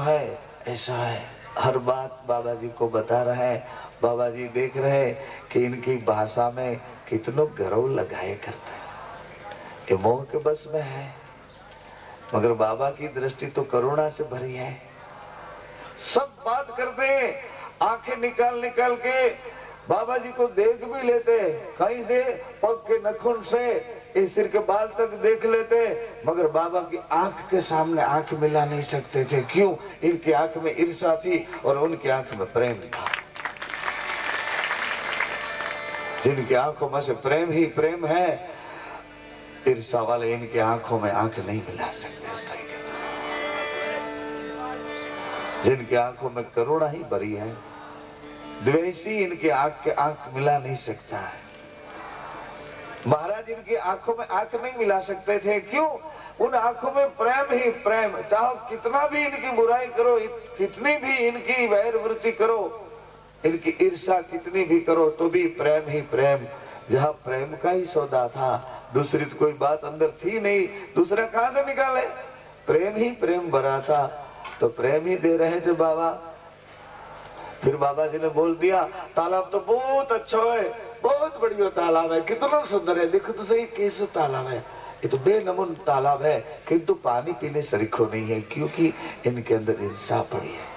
है। हर बात बाबा जी को बता रहे हैं। बाबा जी देख रहे हैं कि इनकी भाषा में कितनों गर्व लगाए करते हैं, ये मोह के बस में है, मगर बाबा की दृष्टि तो करुणा से भरी है। सब बात करते, आंखें निकाल के बाबा जी को देख भी लेते, कहीं से पग के नखून से इस सिर के बाल तक देख लेते, मगर बाबा की आंख के सामने आंख मिला नहीं सकते थे। क्यों? इनकी आंख में ईर्ष्या थी और उनकी आंख में प्रेम था। जिनकी आंखों में से प्रेम ही प्रेम है, ईर्षा वाले इनकी आंखों में आंख नहीं मिला सकते। सही कहता, जिनकी आंखों में करुणा ही भरी है, द्वेषी इनकी आंख के आंख मिला नहीं सकता है। महाराज इनकी आंखों में आंख नहीं मिला सकते थे, क्यों? उन आंखों में प्रेम ही प्रेम। चाहो कितना भी इनकी बुराई करो, कितनी भी इनकी वैर वृत्ति करो, इनकी ईर्षा कितनी भी करो, तो भी प्रेम ही प्रेम। जहाँ प्रेम का ही सौदा था, दूसरी तो कोई बात अंदर थी नहीं, दूसरा कहां से निकाले? प्रेम ही प्रेम भरा था, तो प्रेम ही दे रहे थे बाबा। फिर बाबा जी ने बोल दिया, तालाब तो बहुत अच्छा है, बहुत बढ़िया तालाब है, कितना सुंदर है, देखो तो सही कैसे तालाब है, ये तो बेनमून तालाब है, किंतु पानी पीने सरीखो नहीं है, क्योंकि इनके अंदर ईर्षा पड़ी है।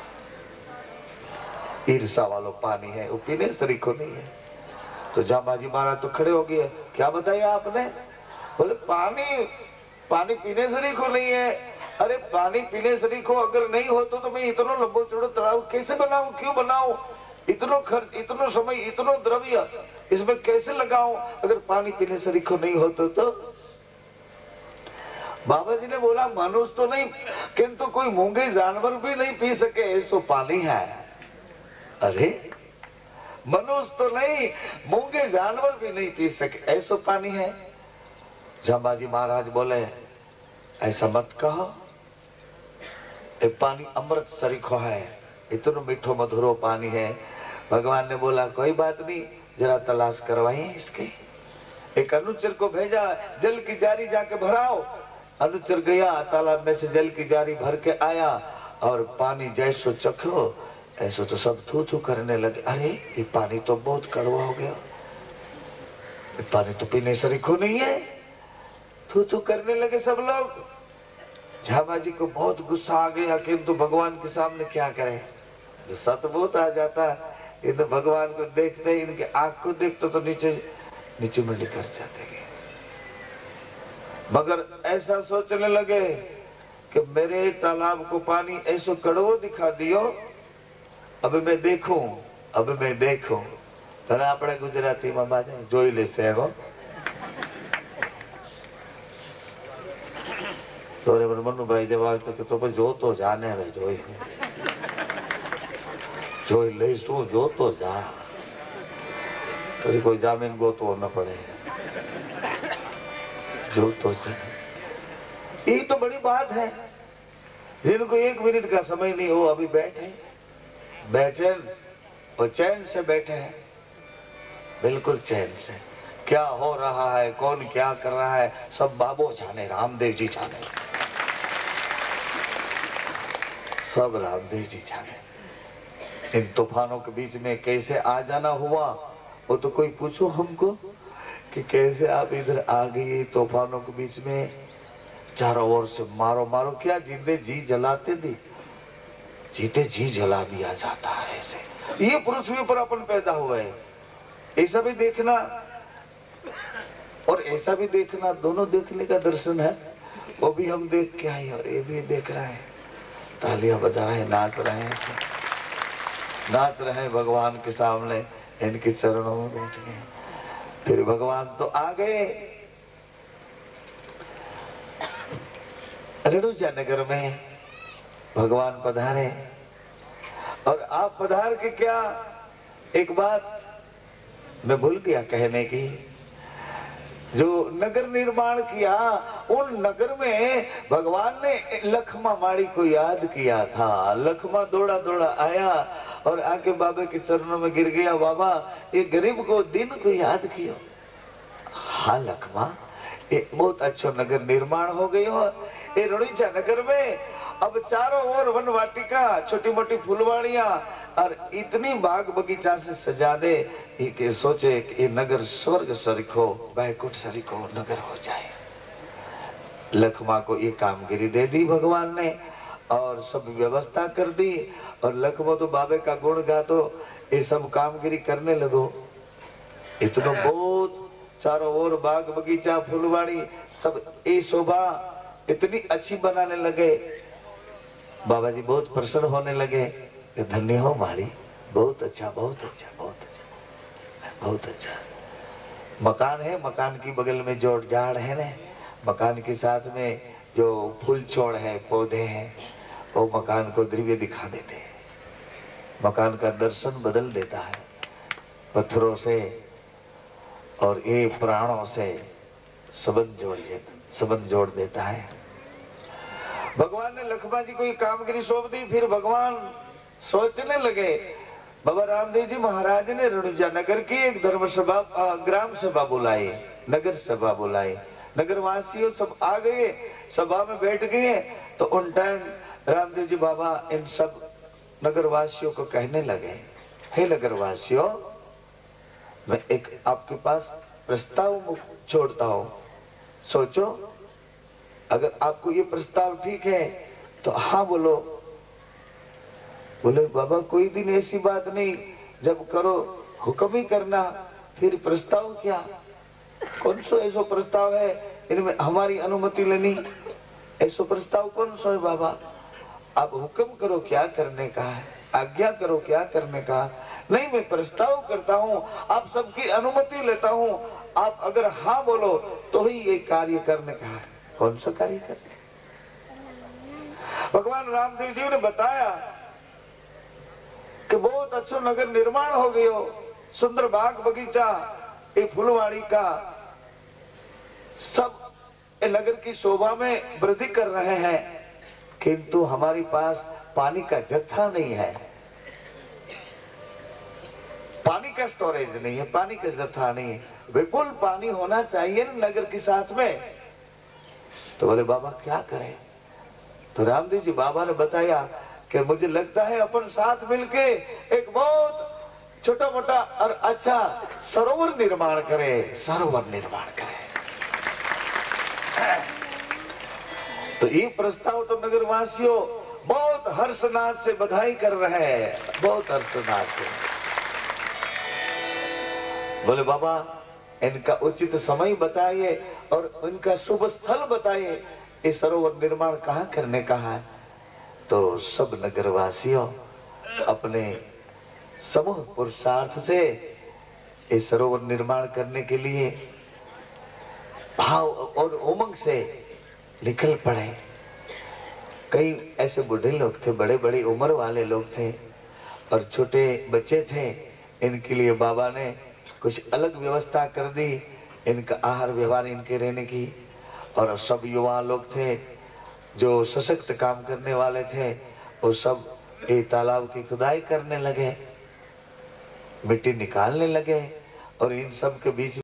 ईर्षा वालों पानी है, वो पीने सरीखो नहीं है। तो जामाजी महाराज तो खड़े हो गए, क्या बताया आपने? बोले पानी पानी पीने सरीखो नहीं है। अरे पानी पीने सरीखो अगर नहीं हो तो मैं इतना लंबो चौड़ो तालाब कैसे बनाऊं, क्यों बनाऊं? इतनो खर्च, इतनो समय, इतनो द्रव्य इसमें कैसे लगाऊं अगर पानी पीने सरीखो नहीं हो तो? बाबा जी ने बोला, मनुष्य तो नहीं, किंतु कोई मूंगे जानवर भी नहीं पी सके ऐसो पानी है। अरे मनुष्य तो नहीं, मूंगे जानवर भी नहीं पी सके ऐसो पानी है। जामाजी महाराज बोले, ऐसा मत कहो, ये पानी अमृत सरीखो है, इतना मीठो मधुरो पानी है। भगवान ने बोला, कोई बात नहीं, जरा तलाश करवाइए इसके। एक अनुचर को भेजा, जल की जारी जाके भराओ। अनुचर गया, तालाब में से जल की जारी भर के आया, और पानी जैसो चखो ऐसो तो सब थू थू करने लगे। अरे ये पानी तो बहुत कड़वा हो गया, ये पानी तो पीने सरीखो नहीं है, थू थू करने लगे सब लोग। झामाजी को बहुत गुस्सा आ गया, किंतु भगवान के सामने क्या करें, गुस्सा तो बहुत आ जाता है। ये तो भगवान को देखते, इनके आंख को देखते तो नीचे नीचे में कर जाते गए। मगर ऐसा सोचने लगे कि मेरे तालाब को पानी ऐसो कड़वो दिखा दियो, अब मैं देखूं, अब मैं देखूं। तो अपने गुजराती में बाजे जोई लेसे वो तोरे मनु भाई जवाब तो भाई जो तो जाने में जोई ले तू जो तो जा, तो कोई जामीन गो तो न पड़े, जो तो जा। ये तो बड़ी बात है, जिनको एक मिनट का समय नहीं हो, अभी बैठे बेचैन और चैन से बैठे हैं, बिल्कुल चैन से। क्या हो रहा है, कौन क्या कर रहा है, सब बाबो जाने, रामदेव जी जाने, सब रामदेव जी जाने। इन तूफानों के बीच में कैसे आ जाना हुआ, वो तो कोई पूछो हमको कि कैसे आप इधर आ गए तूफानों के बीच में। चारों ओर से मारो मारो, क्या जिंदे जी जलाते दी, जीते जी जला दिया जाता है। ऐसे ये पृथ्वी पर अपन पैदा हुए, ऐसा भी देखना और ऐसा भी देखना, दोनों देखने का दर्शन है। वो भी हम देख के आए और ये भी देख रहे हैं, तालियां बजा रहे हैं, नाच रहे हैं, नाच रहे हैं भगवान के सामने, इनके चरणों में बैठ गए। फिर भगवान तो आ गए रेणुजा नगर में, भगवान पधारे। और आप पधार के क्या, एक बात मैं भूल गया कहने की, जो नगर निर्माण किया, उन नगर में भगवान ने लखमा माड़ी को याद किया था। लखमा दौड़ा दौड़ा आया और आके बाबा के चरणों में गिर गया, बाबा ये गरीब को दिन को याद किया। हाँ लखमा, ये बहुत अच्छा नगर निर्माण हो गई हो, ये रेणुजा नगर में अब चारों ओर वन वाटिका, छोटी मोटी फुलवाड़ियां और इतनी बाग बगीचा से सजा दे कि सोचे कि ये नगर स्वर्ग सरीखो, बैकुंठ सरीखो नगर हो जाए। लखमा को ये कामगिरी दे दी भगवान ने और सब व्यवस्था कर दी। और लखमा तो बाबे का गुण गा, तो ये सब कामगिरी करने लगो। इतना बहुत चारों ओर बाग बगीचा फुलवाड़ी सब ये शोभा इतनी अच्छी बनाने लगे। बाबा जी बहुत प्रसन्न होने लगे, धन्य हो माड़ी, बहुत अच्छा बहुत अच्छा बहुत अच्छा बहुत अच्छा। मकान है, मकान की बगल में जोड़ झाड़ है ना, मकान के साथ में जो फूल छोड़ है, पौधे हैं, वो मकान को दिव्य दिखा देते हैं, मकान का दर्शन बदल देता है। पत्थरों से और ये प्राणों से संबंध जोड़ देता है। भगवान ने लक्ष्मण जी को ये कामगिरी सौंप दी। फिर भगवान सोचने लगे। बाबा रामदेव जी महाराज ने रणुजा नगर की एक धर्म सभा, ग्राम सभा बुलाई, नगर सभा बुलाई। नगर वासियों सब आ गए, सभा में बैठ गए। तो उन टाइम रामदेव जी बाबा इन सब नगर वासियों को कहने लगे, हे नगर वासियों, मैं एक आपके पास प्रस्ताव छोड़ता हूं, सोचो, अगर आपको ये प्रस्ताव ठीक है तो हाँ बोलो। बोले बाबा कोई दिन ऐसी बात नहीं, जब करो हुक्म ही करना, फिर प्रस्ताव क्या, कौन सो ऐसा प्रस्ताव है इनमें हमारी अनुमति लेनी, ऐसा प्रस्ताव कौन सो है बाबा, आप हुक्म करो क्या करने का है, आज्ञा करो क्या करने का। नहीं, मैं प्रस्ताव करता हूँ, आप सबकी अनुमति लेता हूँ, आप अगर हाँ बोलो तो ही ये कार्य करने का है। कौन सा कार्य करने? भगवान रामदेव जी ने बताया कि बहुत अच्छा नगर निर्माण हो गयो, सुंदर बाग बगीचा, ये फुलवाड़ी का, सब नगर की शोभा में वृद्धि कर रहे हैं, किंतु हमारे पास पानी का जत्था नहीं है, पानी का स्टोरेज नहीं है, पानी का जत्था नहीं है, विपुल पानी होना चाहिए ना नगर के साथ में। तो बोले बाबा क्या करें? तो रामदेव जी बाबा ने बताया कि मुझे लगता है अपन साथ मिलके एक बहुत छोटा मोटा और अच्छा सरोवर निर्माण करें, सरोवर निर्माण करें। तो ये प्रस्ताव तो नगरवासियों बहुत हर्षनाथ से बधाई कर रहे हैं, बहुत हर्षनाथ से। बोले बाबा इनका उचित समय बताइए और इनका शुभ स्थल बताइए, ये सरोवर निर्माण कहाँ करने का है। तो सब नगरवासियों अपने समूह पुरुषार्थ से इस सरोवर निर्माण करने के लिए भाव और उमंग से निकल पड़े। कई ऐसे बूढ़े लोग थे, बड़े बड़े उम्र वाले लोग थे और छोटे बच्चे थे, इनके लिए बाबा ने कुछ अलग व्यवस्था कर दी, इनका आहार व्यवहार, इनके रहने की। और सब युवा लोग थे जो सशक्त काम करने वाले थे, वो सब एक तालाब की खुदाई करने लगे, मिट्टी निकालने लगे और इन सब के बीच